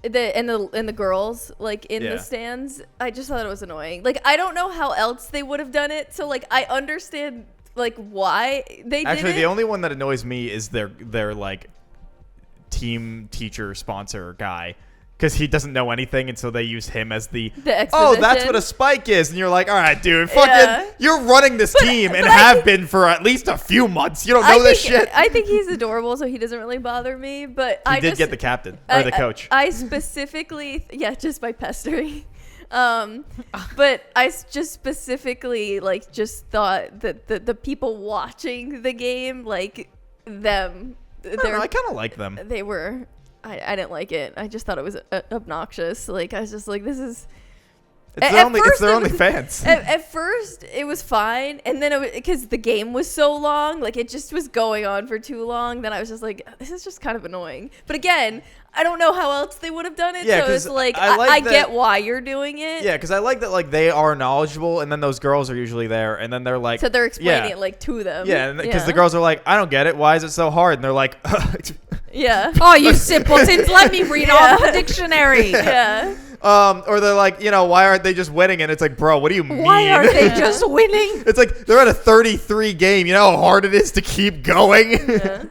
And the girls like in Yeah. the stands. I just thought it was annoying. Like I don't know how else they would have done it. So like I understand like why they did Actually, it. the only one that annoys me is their like team teacher sponsor guy, because he doesn't know anything, and so they use him as the exposition. oh, that's what a spike is, and you're like, all right, dude, fucking, Yeah. you're running this team and but I have think- been for at least a few months. You don't know this shit. I think he's adorable, so he doesn't really bother me. But He I did just, get the captain or the coach. I specifically, yeah, just by pestering. But just specifically like just thought that the people watching the game, like them, I don't know, I kind of like them. they were. I didn't like it. I just thought it was obnoxious. Like I was just like, this is. It's their only fans. At first, it was fine, and then because the game was so long, like it just was going on for too long. Then I was just like, this is just kind of annoying. But again, I don't know how else they would have done it. Yeah, so it's like I get why you're doing it. Yeah, because I like that. Like they are knowledgeable, and then those girls are usually there, and then they're like, so they're explaining it like to them. Yeah, because the girls are like, I don't get it. Why is it so hard? And they're like, yeah. Oh, you simpletons! Let me read off the dictionary. Yeah. Or they're like, why aren't they just winning? And it's like, bro, what do you mean? Why aren't they just winning? It's like they're at a 33 game. You know how hard it is to keep going? Yeah.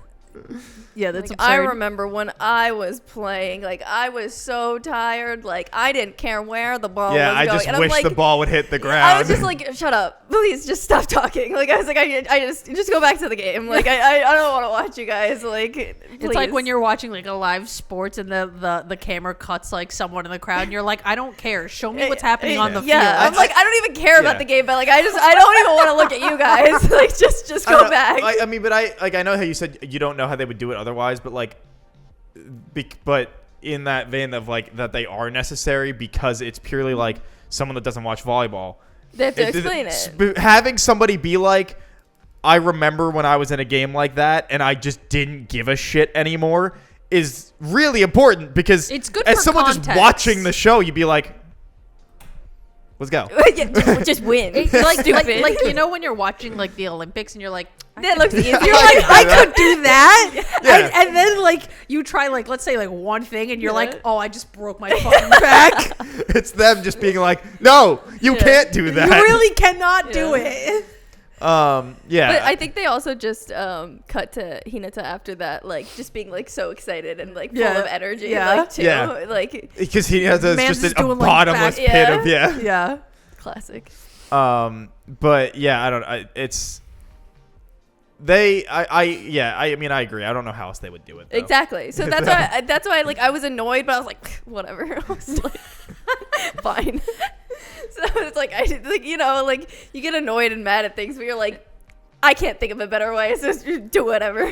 Yeah, that's like, absurd. I remember when I was playing, like I was so tired, like I didn't care where the ball was going. I just and wish I'm like, the ball would hit the ground. I was just like, shut up, please, just stop talking. Like I was like, I just go back to the game. Like I don't want to watch you guys. Like please. It's like when you're watching like a live sports and the camera cuts like someone in the crowd and you're like, I don't care. Show me what's happening on the field. Yeah, I'm like, I don't even care about the game, but like I don't even want to look at you guys. Like just go back. I mean, but I know how you said you don't know how they would do it otherwise, but like. But in that vein of like that they are necessary because it's purely like someone that doesn't watch volleyball. They have to explain it. Having somebody be like, I remember when I was in a game like that and I just didn't give a shit anymore is really important because it's good as for someone context. just watching the show, you'd be like, let's go. just win. like you know when you're watching like the Olympics and you're like, that looks easy. You're like, I could do that. Yeah. And then like you try like let's say like one thing and you're like, oh, I just broke my fucking back. It's them just being like, no, you can't do that. You really cannot do it. Yeah. But I think they also just cut to Hinata after that, like just being like so excited and like full of energy, like too, like because he has Man's just just a doing, like, bottomless back- pit of Yeah. classic. But yeah, I don't. It's I mean I agree. I don't know how else they would do it though. Exactly. So that's why like I was annoyed, but I was like whatever. I was like fine. So it's like like you get annoyed and mad at things, but you're like, I can't think of a better way, so just do whatever.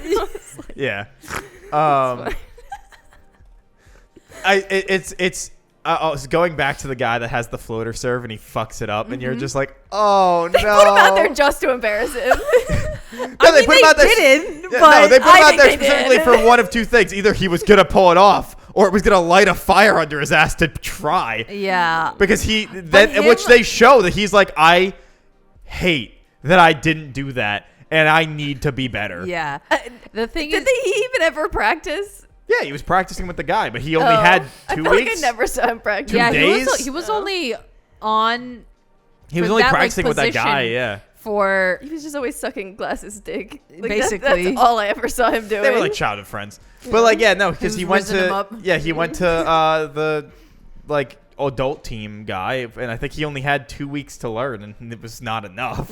Yeah. It's going back to the guy that has the floater serve and he fucks it up, and you're just like, oh no. They put him out there just to embarrass him. No, they put him out there. Didn't, Yeah, but no, they put him I out there think they specifically did. for one of two things: either he was gonna pull it off, or it was gonna light a fire under his ass to try. Yeah. Because which they show that he's like, I hate that I didn't do that, and I need to be better. Yeah. The thing Did is, he even ever practice? Yeah, he was practicing with the guy, but he only had 2 I feel weeks. Like I never saw him practice. 2 yeah, days? he was only on. He was for only that, like, practicing with that guy. position Yeah, for He was just always sucking Glasses' dick. Like, Basically. that's all I ever saw him doing. they were like childhood friends. But like, yeah, no, because was he went whizzing him to up. he went to the like adult team guy, and I think he only had 2 weeks to learn, and it was not enough.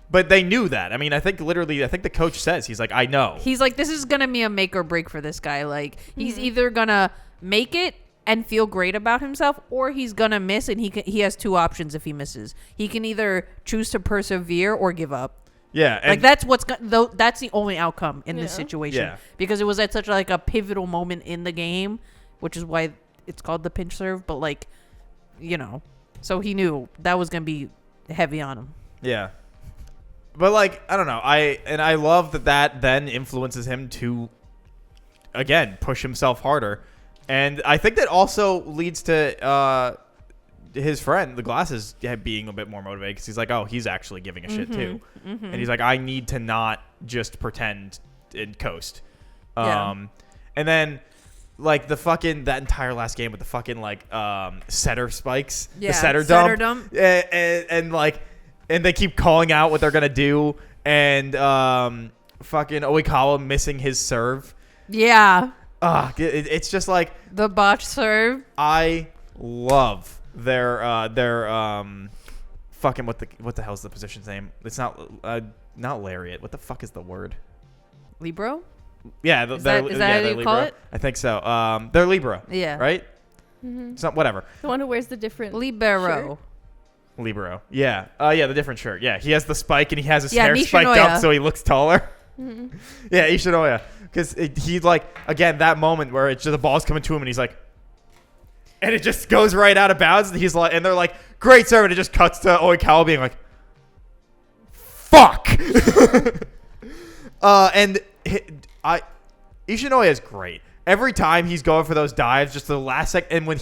But they knew that. I mean, I think the coach says he's like, I know. he's like, this is gonna be a make or break for this guy. Like he's either gonna make it and feel great about himself, or he's gonna miss, and he has 2 options if he misses. He can either choose to persevere or give up. Yeah, and Like that's that's the only outcome in this Yeah. situation. Yeah. Because it was at such like a pivotal moment in the game, which is why it's called the pinch serve. But like, so he knew that was gonna be heavy on him. yeah. But like, I don't know. I love that then influences him to again push himself harder, and I think that also leads to his friend, the Glasses, being a bit more motivated because he's like, oh, he's actually giving a shit too, and he's like, I need to not just pretend and coast. Yeah. And then like that entire last game with the fucking like setter spikes, Yeah, the setter setter dump, dump. and like. And they keep calling out what they're gonna do, and fucking Oikawa missing his serve. Yeah. It's just like The botch serve. I love their fucking what the hell's the position's name? It's not lariat. What the fuck is the word? Libro? Yeah, Is that how they're you call libero. it? I think so. They're libero. Yeah. Right. It's not whatever. the one who wears the different Libero. shirt. Libero. Yeah. The different shirt. Yeah. He has the spike and he has his Yeah, hair spiked Nishinoya. up so he looks taller. Yeah, Ishinoya, because he like again that moment where it's just the ball's coming to him and he's like, and it just goes right out of bounds and he's like, and they're like, great serve, and it just cuts to Oikawa being like, fuck. Ishinoya is great. Every time he's going for those dives, just the last second, and when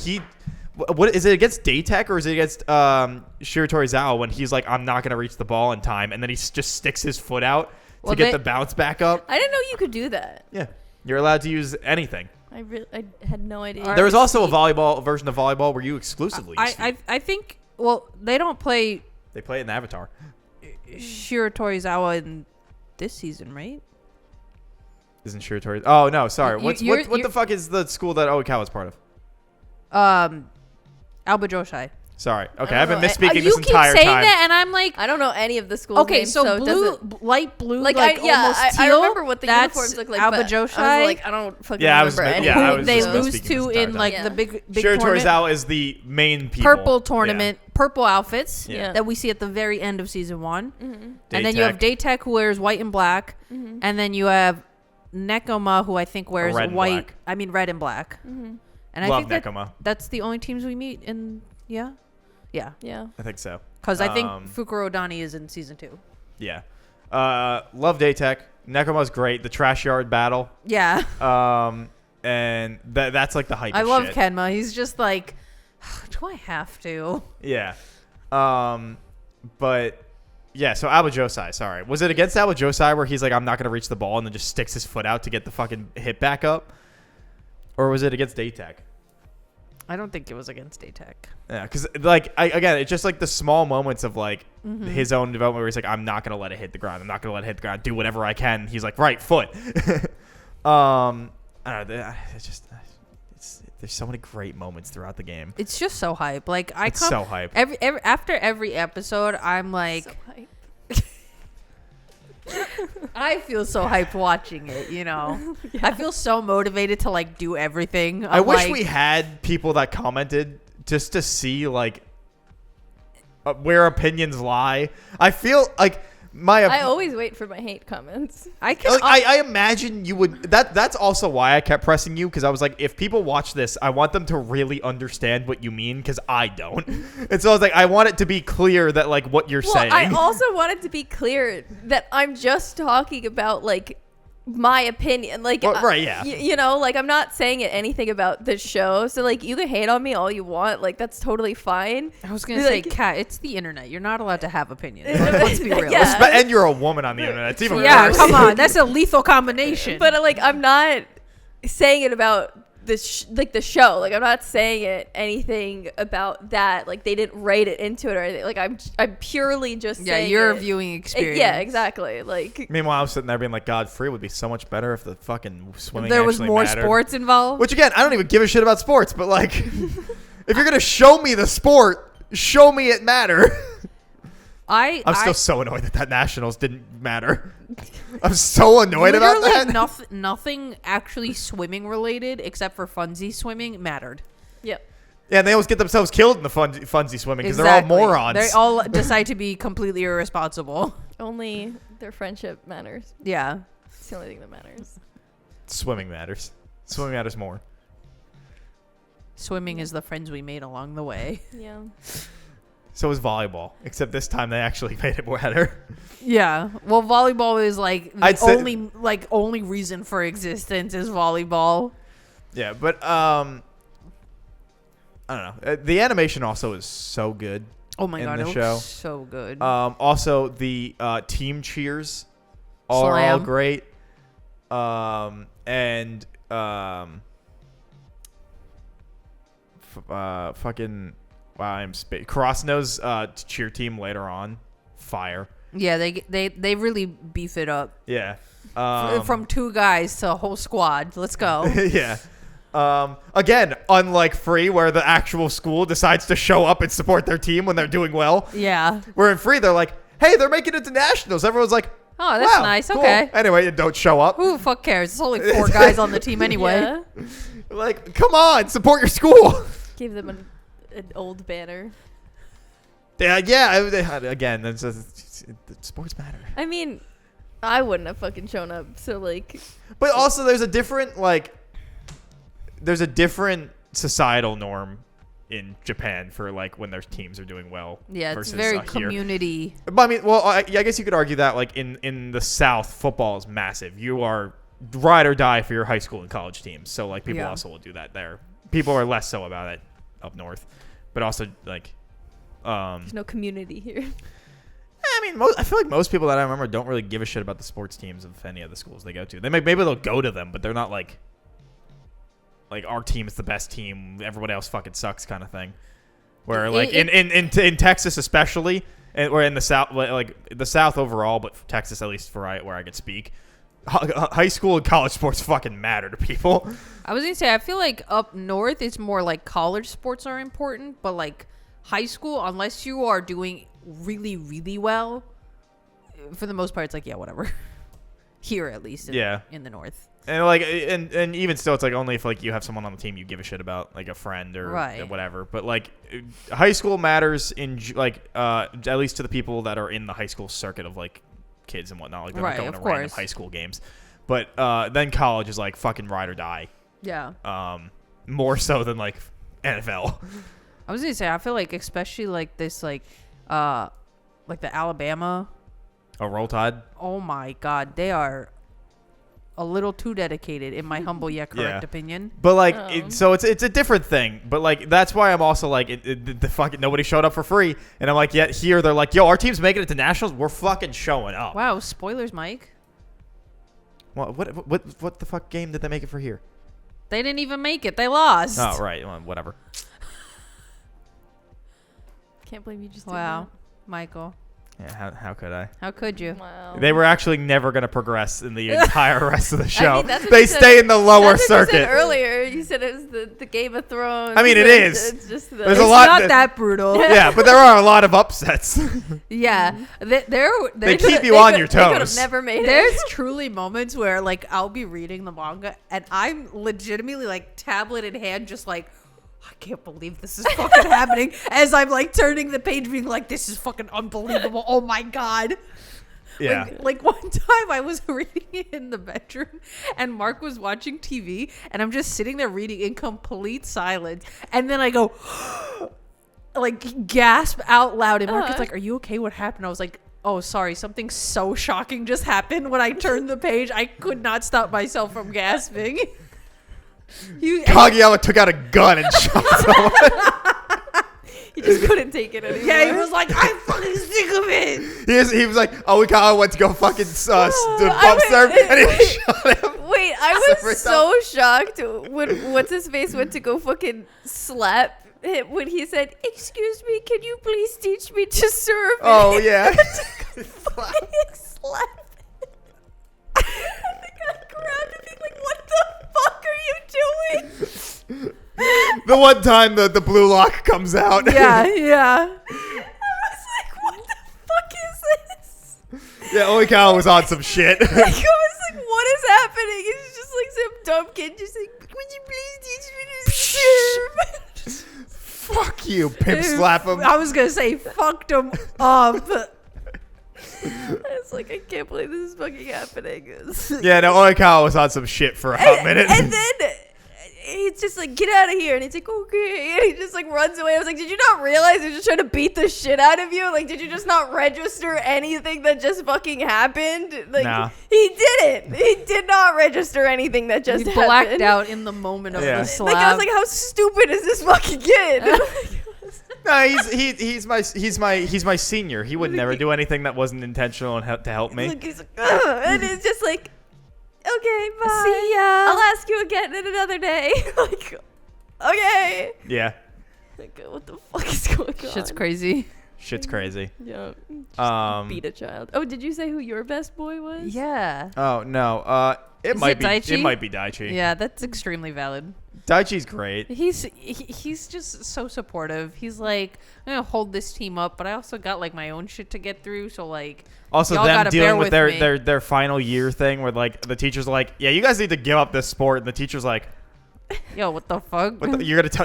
what is it against Datek or is it against Shiratori Zawa when he's like, I'm not gonna reach the ball in time, and then he just sticks his foot out to get the bounce back up. I didn't know you could do that. Yeah, you're allowed to use anything. I had no idea. There was also a volleyball version of volleyball where you exclusively use feet. I think, well, they don't play They play it in Avatar. Shiratori Zawa in this season, right? Isn't Shiratori? Oh no, sorry. You- What you're- the fuck is the school that Oikawa is part of? Alba Joshai. Sorry. Okay, I I've don't been know. misspeaking You this keep entire saying time. that, and I'm like, I don't know any of the schools. okay, names, so it blue, doesn't- light blue, Like, like almost I teal. remember what the that's uniforms look like. Alba but Joshai. I was like, I don't fucking Yeah, I was remember ma- any. yeah, I who was they just lose speaking to this entire in time. like Yeah. the big Shiratori tournament. Zawa is the main people. Purple tournament, purple outfits Yeah. that we see at the very end of season 1. Mm-hmm. And then you have Datek who wears white and black, and then you have Nekoma who I think wears Red and white. black. I mean red and black. And I Love think Nekoma. that's the only teams we meet in. Yeah, Yeah. I think so. because I think Um, Fukuro Dani is in season 2. Yeah. Love Datek. Nekoma's great. The trash yard battle. Yeah, And that's like the hype. I of love shit. Kenma. He's just like, do I have to? Yeah. But yeah, so Alba Josai, sorry. Was it against Alba Josai where he's like, I'm not going to reach the ball and then just sticks his foot out to get the fucking hit back up? Or was it against Datek? I don't think it was against Datek. Yeah, because like again, it's just like the small moments of like his own development where he's like, I'm not gonna let it hit the ground. I'm not gonna let it hit the ground. Do whatever I can. He's like, right foot. I don't know. There's so many great moments throughout the game. It's just so hype. Like It's so hype. every after every episode, I'm like, So hype. I feel so hyped watching it. You know, I feel so motivated to like do everything. I I'm wish like, we had people that commented just to see like where opinions lie. I feel like I always wait for my hate comments. I can. like, I imagine you would that's also why I kept pressing you, because I was like, if people watch this, I want them to really understand what you mean, because I don't. And so I was like, I want it to be clear that like what you're saying. I also wanted to be clear that I'm just talking about like my opinion, like Well, right, yeah. you know, like I'm not saying anything about the show, so like you can hate on me all you want, like that's totally fine. I was gonna Like- say, Kat, it's the internet. You're not allowed to have opinions. Let's be real. Yeah. And you're a woman on the internet. It's even Yeah, worse. come on, that's a lethal combination. But like I'm not saying it about this like the show, like I'm not saying anything about that, like they didn't write it into it or anything. Like I'm purely just yeah, saying your it. viewing experience. Yeah, exactly. Like Meanwhile, I'm sitting there being like, God, free would be so much better if the fucking swimming There was actually more mattered. sports involved. Which again, I don't even give a shit about sports, but like, if you're gonna show me the sport, show me it matter. I'm still so annoyed that nationals didn't matter. I'm so annoyed about literally that. nothing actually swimming related except for funsy swimming mattered. yep. Yeah, and they always get themselves killed in the funsy swimming because Exactly. they're all morons. They all decide to be completely irresponsible. Only their friendship matters. Yeah. It's the only thing that matters. Swimming matters. Swimming matters more. Swimming is the friends we made along the way. Yeah. So is volleyball, except this time they actually made it better. Yeah. Well, volleyball is like I'd the say- only reason for existence is volleyball. Yeah, but I don't know. The animation also is so good. Oh my In god, the it show. looks so good. Also, the team cheers are all Slam. great. Fucking wow, Krasno's cheer team later on, fire. yeah, they really beef it up. Yeah. From 2 guys to a whole squad. Let's go. Yeah. Again, unlike Free, where the actual school decides to show up and support their team when they're doing well. Yeah. Where in Free, they're like, hey, they're making it to nationals. Everyone's like, Oh, that's wow, nice. cool. Okay. Anyway, don't show up. Who the fuck cares? It's only 4 guys on the team anyway. Yeah. Like, come on, support your school. Give them an old banner. Yeah. Again, sports matter. I mean, I wouldn't have fucking shown up. So like, But also, there's a different societal norm in Japan for like when their teams are doing well. Yeah, it's versus, very here. community. But I mean, well, I guess you could argue that like in the South, football is massive. You are ride or die for your high school and college teams. So like people also will do that there. People are less so about it up north, but also like there's no community here. I mean, I feel like most people that I remember don't really give a shit about the sports teams of any of the schools they go to. Maybe they'll go to them, but they're not like our team is the best team. Everybody else fucking sucks kind of thing. Where like in Texas especially, or in the South, like the South overall, but Texas at least where I could speak. High school and college sports fucking matter to people. I was gonna say, I feel like up north it's more like college sports are important, but like high school, unless you are doing really, really well, for the most part, it's like, yeah, whatever. Here, at least, in the north. And like, and even still, it's like only if like you have someone on the team you give a shit about, like a friend or whatever. But like, high school matters in like at least to the people that are in the high school circuit of like kids and whatnot. Like they're not going to random high school games. But then college is like fucking ride or die. Yeah. More so than like NFL. I was gonna say, I feel like especially like this like the Alabama. Oh, Roll Tide. Oh my God, they are a little too dedicated, in my humble yet correct opinion. But like, so it's a different thing. But like, that's why I'm also like, the fucking nobody showed up for free, and I'm like, yet here they're like, yo, our team's making it to nationals. We're fucking showing up. Wow, spoilers, Mike. Well, what the fuck game did they make it for here? They didn't even make it. They lost. Oh right, well, whatever. Can't believe you just wow, did Michael. Yeah, how could I? How could you? that. Wow. They were actually never going to progress in the entire rest of the show. I mean, that's what they you said- stay in the lower That's what you circuit. said earlier, you said it was the Game of Thrones. I mean, it is. It's just the. There's It's a lot not that brutal. Yeah, but there are a lot of upsets. Yeah, They keep you on your They could have toes. never made it. There's truly moments where like I'll be reading the manga and I'm legitimately like tablet in hand, just like, I can't believe this is fucking happening. As I'm like turning the page, being like, this is fucking unbelievable. Oh my God. Yeah. Like one time I was reading it in the bedroom and Mark was watching TV and I'm just sitting there reading in complete silence. And then I go, like gasp out loud. And Mark is like, are you okay? What happened? I was like, oh, sorry. Something so shocking just happened. When I turned the page, I could not stop myself from gasping. Kageyama took out a gun and shot someone. He just couldn't take it anymore. Yeah, he was like, I'm fucking sick of it. He was like, oh, we went to go fucking bump serve, and he shot him. Wait, I was so shocked when what's his face went to go fucking slap him when he said, "Excuse me, can you please teach me to serve?" Oh yeah. Fucking slap. And the guy grabbed him, being like, "What the fuck are you doing?" The one time the blue lock comes out. Yeah. I was like, "What the fuck is this?" Yeah, Oikawa was on some shit. Like, I was like, "What is happening?" It's just like some dumb kid just like, "Would you please teach me to serve?" Fuck you, pimp slap him. I was going to say, fucked him up. It's like, I can't believe this is fucking happening. Yeah, no, Oikawa was on some shit for a hot minute. And then he's just like, "Get out of here." And he's like, "Okay." And he just like runs away. I was like, did you not realize they're just trying to beat the shit out of you? Like, did you just not register anything that just fucking happened? Like, Nah. He didn't. He did not register anything that just He happened. blacked out in the moment of Yeah. the slap. Like, I was like, how stupid is this fucking kid? No, he's my senior. He would never do anything that wasn't intentional and to help me. Like, he's like, "Ugh," and it's just like, okay, bye. See ya. I'll ask you again in another day. Like, okay. Yeah, Like, what the fuck is going on? Shit's crazy. shit's crazy. Yeah. Just beat a child. Oh, did you say who your best boy was? Yeah. Oh no, Is it Daichi? It might be Daichi. Yeah, that's extremely valid. Daichi's great. He's just so supportive. He's like, I'm gonna hold this team up, but I also got like my own shit to get through. So like, Also, y'all them gotta bear dealing with with me. their final year thing, where like the teacher's like, "Yeah, you guys need to give up this sport," and the teacher's like, yo, what the fuck?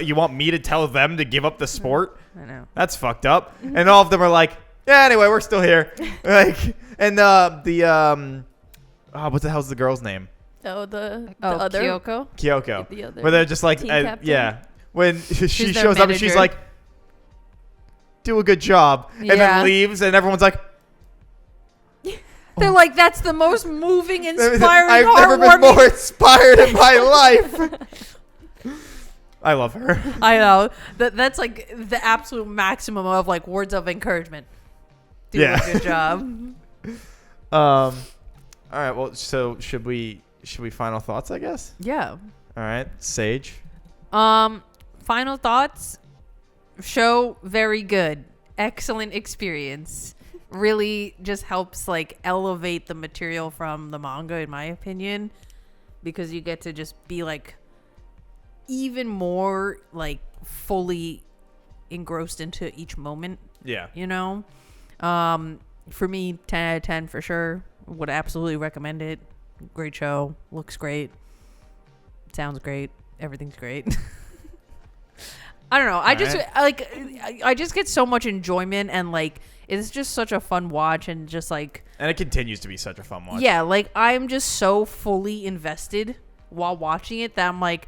"You want me to tell them to give up the sport? I know. That's fucked up." And all of them are like, Yeah. Anyway, we're still here. Like, and what the hell's the girl's name? Oh, the other Kyoko. Kyoko. The other Where they're just like, team captain? yeah. When she She's their shows up and she's manager. like, do a good job, and Yeah. then leaves, and everyone's like, They're like, that's the most moving, inspiring, I've never been heartwarming. more inspired in my life. I love her. I know that's like the absolute maximum of like words of encouragement. Do Yeah. a good job. All right. Well, so should we final thoughts? I guess. Yeah. All right, Sage. Final thoughts. Show very good. Excellent experience. Really just helps like elevate the material from the manga, in my opinion, because you get to just be like even more like fully engrossed into each moment. Yeah. You know, for me, 10 out of 10 for sure. Would absolutely recommend it. Great show. Looks great. Sounds great. Everything's great. I don't know. I just get so much enjoyment, and like it's just such a fun watch, and just like, And it continues to be such a fun watch. yeah, like I'm just so fully invested while watching it that I'm like,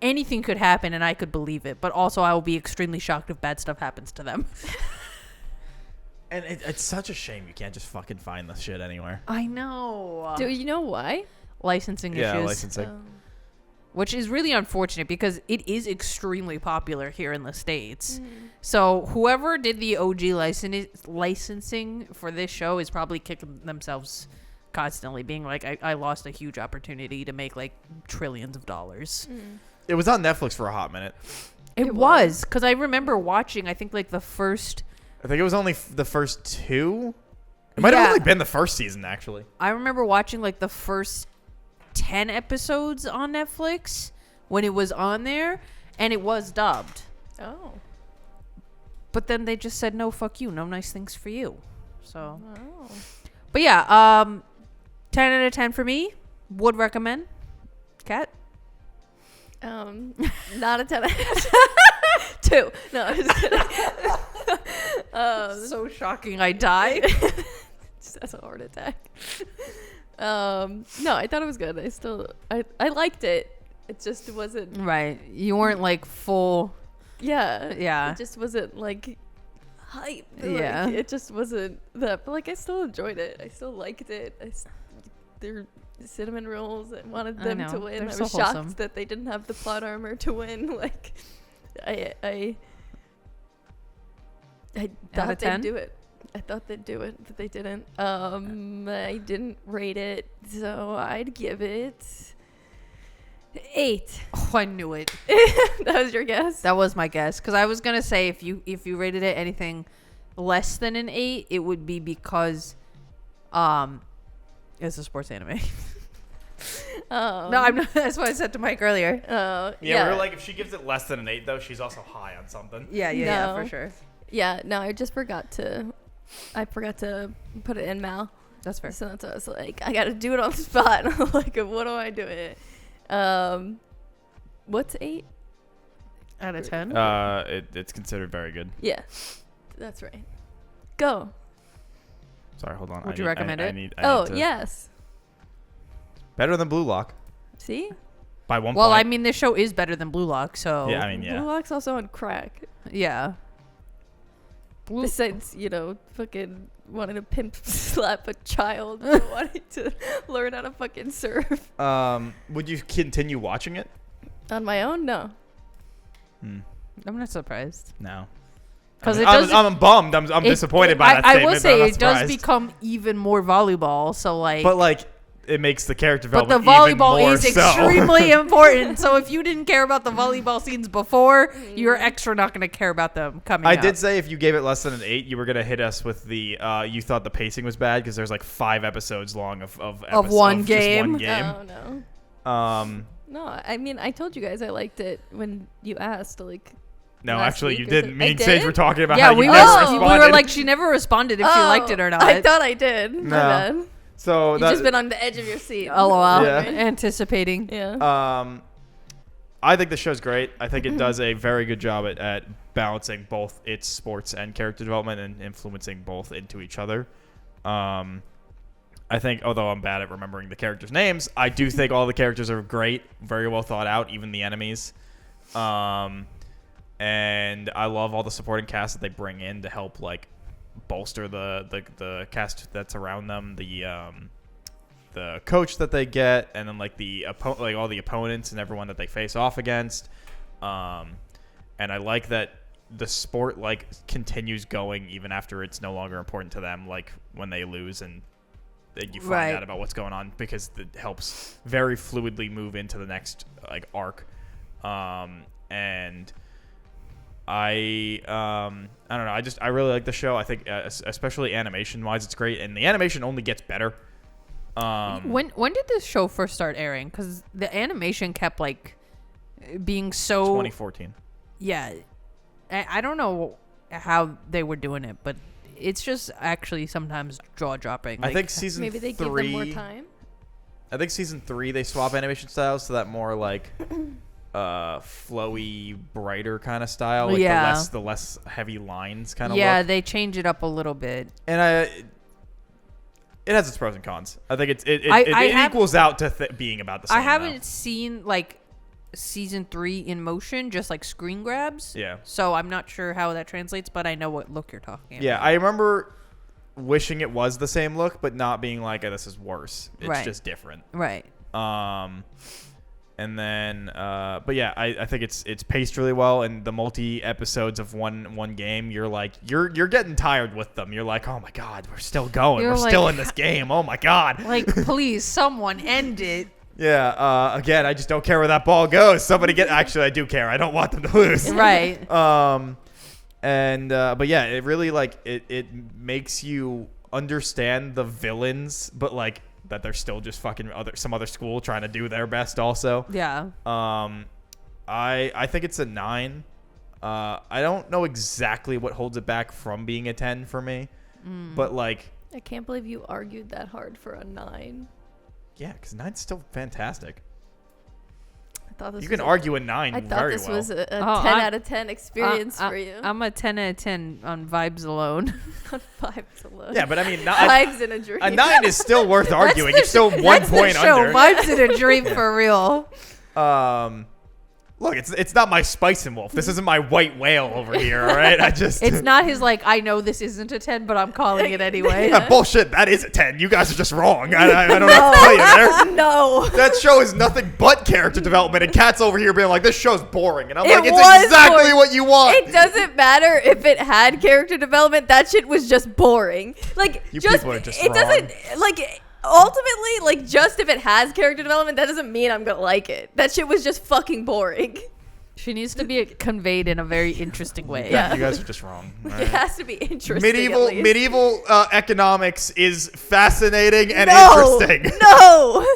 anything could happen and I could believe it, but also I will be extremely shocked if bad stuff happens to them. And it's such a shame you can't just fucking find this shit anywhere. I know. Do you know why? Licensing Yeah, issues. licensing. Which is really unfortunate because it is extremely popular here in the States. So whoever did the OG licensing for this show is probably kicking themselves constantly, being like, I lost a huge opportunity to make like trillions of dollars. It was on Netflix for a hot minute. It was, because I remember watching, I think like the first, I think it was only the first two. It might have only been the first season, actually. I remember watching like the first 10 episodes on Netflix when it was on there, and it was dubbed. Oh. But then they just said, no, fuck you. No nice things for you. So, Oh. but yeah, 10 out of 10 for me. Would recommend. Kat? Not a 10 out of 10. 2. No, I'm just kidding. So shocking I died. Just as a heart attack. No, I thought it was good. I liked it. It just wasn't. Right. You weren't like full. Yeah. Yeah. It just wasn't like hype. Yeah. Like, it just wasn't that. But like, I still enjoyed it. I still liked it. They're cinnamon rolls. I wanted I them know. to win. They're I so was shocked wholesome. that they didn't have the plot armor to win. Like, I Out thought of they'd 10? do it. I thought they'd do it, but they didn't. I didn't rate it, so I'd give it 8. Oh, I knew it. That was your guess? That was my guess. Because I was going to say if you rated it anything less than an 8, it would be because it's a sports anime. No, I'm not. That's what I said to Mike earlier. Yeah, we were like, if she gives it less than an 8, though, she's also high on something. Yeah, No. for sure. Yeah, no, I forgot to put it in Mal. That's fair. So that's why I was like, I got to do it on the spot. I'm like, what do I do it? What's 8? Out of 10? It's considered very good. Yeah, that's right. Go. Sorry, hold on. Would you recommend it? I need to- Yes. Better than Blue Lock See? by one Well, point. I mean, this show is better than Blue Lock, so Yeah, I mean, yeah. Blue Lock's also on crack. yeah. Besides, fucking wanting to pimp slap a child, and wanting to learn how to fucking surf. Would you continue watching it? On my own? No. I'm not surprised. No. 'Cause I'm, it does- I'm bummed. I'm disappointed by that I statement. will but I'm say not it does surprised. become even more volleyball, so like... But like, it makes the character But the development even volleyball more is so. extremely important. So if you didn't care about the volleyball scenes before, you're extra not going to care about them coming I up. did say if you gave it less than an 8, you were gonna hit us with the you thought the pacing was bad because there's like 5 episodes long of one just game. one game. Oh, no. No, I mean, I told you guys I liked it when you asked, like... No, last actually, week you or didn't. so- Me I and Sage did? were talking about Yeah, how we you were, never we responded. were like, she never responded if she liked it or not. I thought I did. My No. bad. So You've that, just been on the edge of your seat. LOL. Yeah. Anticipating. Yeah. I think the show's great. I think it does a very good job at balancing both its sports and character development and influencing both into each other. I think, although I'm bad at remembering the characters' names, I do think all the characters are great, very well thought out, even the enemies. And I love all the supporting cast that they bring in to help like bolster the cast that's around them. The coach that they get, and then like all the opponents and everyone that they face off against. And I like that the sport like continues going even after it's no longer important to them, like when they lose and you find out about what's going on, because it helps very fluidly move into the next like arc. And I don't know, I really like the show. I think especially animation wise it's great, and the animation only gets better. When did this show first start airing? Because the animation kept like being so 2014. Yeah, I don't know how they were doing it, but it's just actually sometimes jaw dropping. Like, I think season maybe they 3, give them more time. I think season 3 they swap animation styles to that more like flowy, brighter kind of style. Like the less heavy lines kind of look. They change it up a little bit. And it has its pros and cons. I think it equals out to being about the same. I haven't seen like season 3 in motion, just like screen grabs. Yeah. So I'm not sure how that translates, but I know what look you're talking about. Yeah, I remember wishing it was the same look, but not being like, oh, this is worse. It's just different. Right. And then, but yeah, I think it's paced really well, and the multi episodes of one game, you're like, you're getting tired with them. You're like, oh my god, we're still going. We're still in this game. Oh my god. Like, please, someone end it. Yeah. Again, I just don't care where that ball goes. Actually, I do care. I don't want them to lose. Right. But yeah, it really like it makes you understand the villains, but like that they're still just fucking some other school trying to do their best also. Yeah. I think it's a 9. I don't know exactly what holds it back from being a 10 for me, but like I can't believe you argued that hard for a 9. Yeah, because 9's still fantastic. I thought this you can argue a 9 I very thought this well. was a 10 out of 10 experience for you. I'm a 10 out of 10 on vibes alone. On vibes alone. Yeah, but I mean, vibes in a dream. A 9 is still worth arguing. It's still 1 point under. Vibes in a dream for real. Look, it's not my Spice and Wolf. This isn't my white whale over here, all right? It's not his, like, I know this isn't a 10, but I'm calling it anyway. Yeah, bullshit. That is a 10. You guys are just wrong. I don't have to tell you there. No. That show is nothing but character development, and Kat's over here being like, this show's boring. And I'm like, it's was exactly boring. what you want. It doesn't matter if it had character development. That shit was just boring. Like, You people are just it wrong. doesn't, like, ultimately, like, just if it has character development, that doesn't mean I'm gonna like it. That shit was just fucking boring. She needs to be conveyed in a very interesting way. Yeah. You guys are just wrong. All It right? has to be interesting. Medieval economics is fascinating and interesting. No.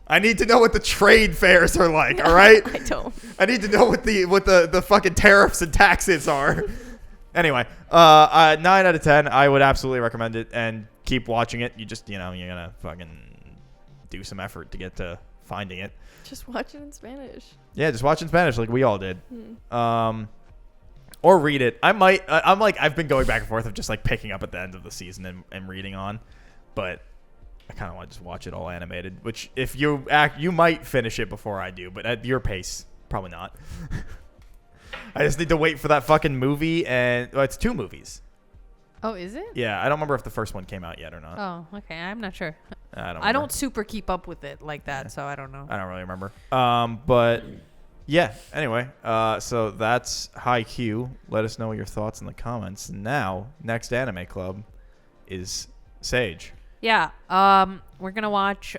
I need to know what the trade fairs are like. All right. I don't. I need to know what the fucking tariffs and taxes are. Anyway, 9 out of 10. I would absolutely recommend it, and keep watching it. You just, you're gonna fucking do some effort to get to finding it. Just watch it in Spanish. Yeah, just watch in Spanish like we all did. Or read it. I've been going back and forth of just like picking up at the end of the season and reading on, but I kind of want to just watch it all animated. Which if you might finish it before I do, but at your pace, probably not. I just need to wait for that fucking movie, and it's 2 movies. Oh, is it? Yeah, I don't remember if the first one came out yet or not. Oh, okay. I'm not sure. I don't super keep up with it like that, so I don't know. I don't really remember. But yeah, anyway, so that's Haikyu. Let us know your thoughts in the comments. Now, next anime club is Sage. Yeah, we're going to watch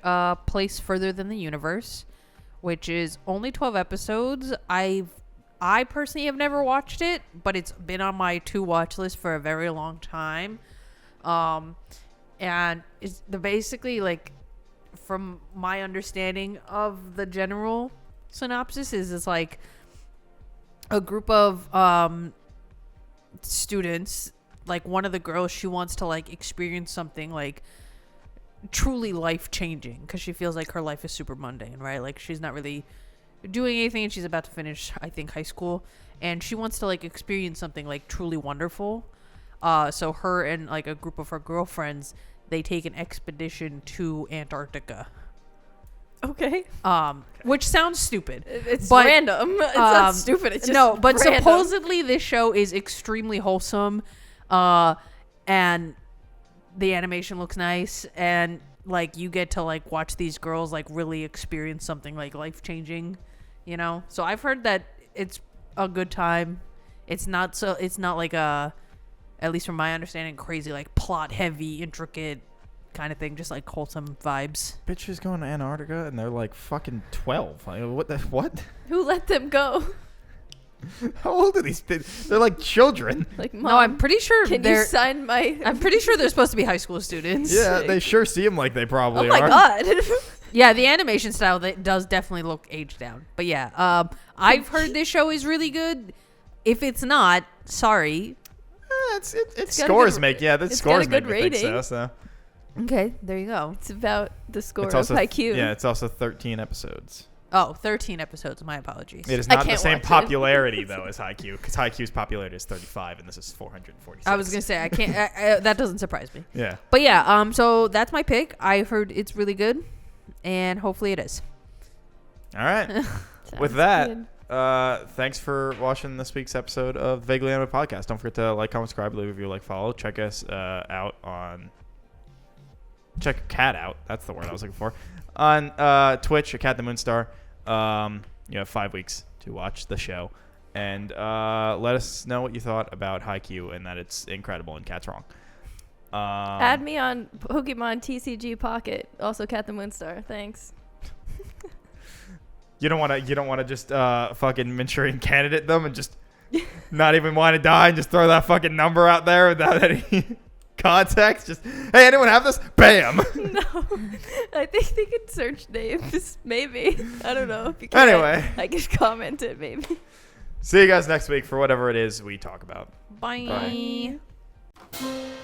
Place Further Than the Universe, which is only 12 episodes. I personally have never watched it, but it's been on my to-watch list for a very long time. And it's basically, like, from my understanding of the general synopsis is it's like a group of students, like one of the girls, she wants to like experience something like truly life-changing because she feels like her life is super mundane, right? Like she's not really doing anything, and she's about to finish, I think, high school, and she wants to like experience something like truly wonderful. So her and like a group of her girlfriends, they take an expedition to Antarctica. Okay. Which sounds stupid. It's but, random. It's not stupid. It's just no, but random. supposedly this show is extremely wholesome, and the animation looks nice, and like you get to like watch these girls like really experience something like life changing, you know. So I've heard that it's a good time. It's not like a, at least from my understanding, crazy like plot heavy, intricate kind of thing, just like wholesome vibes. Bitches going to Antarctica and they're like fucking 12. Like, what? Who let them go? How old are these? They're like children. Like, Mom, No, I'm pretty sure can you sign my? I'm pretty sure they're supposed to be high school students. Yeah, they sure seem like they probably Oh my are. god. Yeah, the animation style that does definitely look aged down. But yeah, I've heard this show is really good. If it's not, sorry. It got a scores good- make the it's scores got a make good me think rating. so. Okay, there you go. It's about the score It's of also Haikyu. yeah, it's also 13 episodes. Oh, 13 episodes. My apologies. It is I not the can't same watch it. popularity though as Haikyu, because Haikyu's popularity is 35 and this is 446. I was gonna say I can't. That doesn't surprise me. Yeah. But yeah, so that's my pick. I heard it's really good, and hopefully it is. All right. With Sounds that, good. thanks for watching this week's episode of the Vaguely Anime Podcast. Don't forget to like, comment, subscribe, leave a review, follow. Check us out on. Check Cat out. That's the word I was looking for. On Twitch, at Cat the Moonstar. You have 5 weeks to watch the show, and let us know what you thought about Haikyu and that it's incredible and Cat's wrong. Add me on Pokemon TCG Pocket. Also, Cat the Moonstar. Thanks. You don't want to just fucking Manchurian candidate them and just not even want to die and just throw that fucking number out there without any context. Just, hey, anyone have this? Bam. No, I think they could search names. Maybe. I don't know. If you can, Anyway. I could comment it. Maybe. See you guys next week for whatever it is we talk about. Bye. Bye.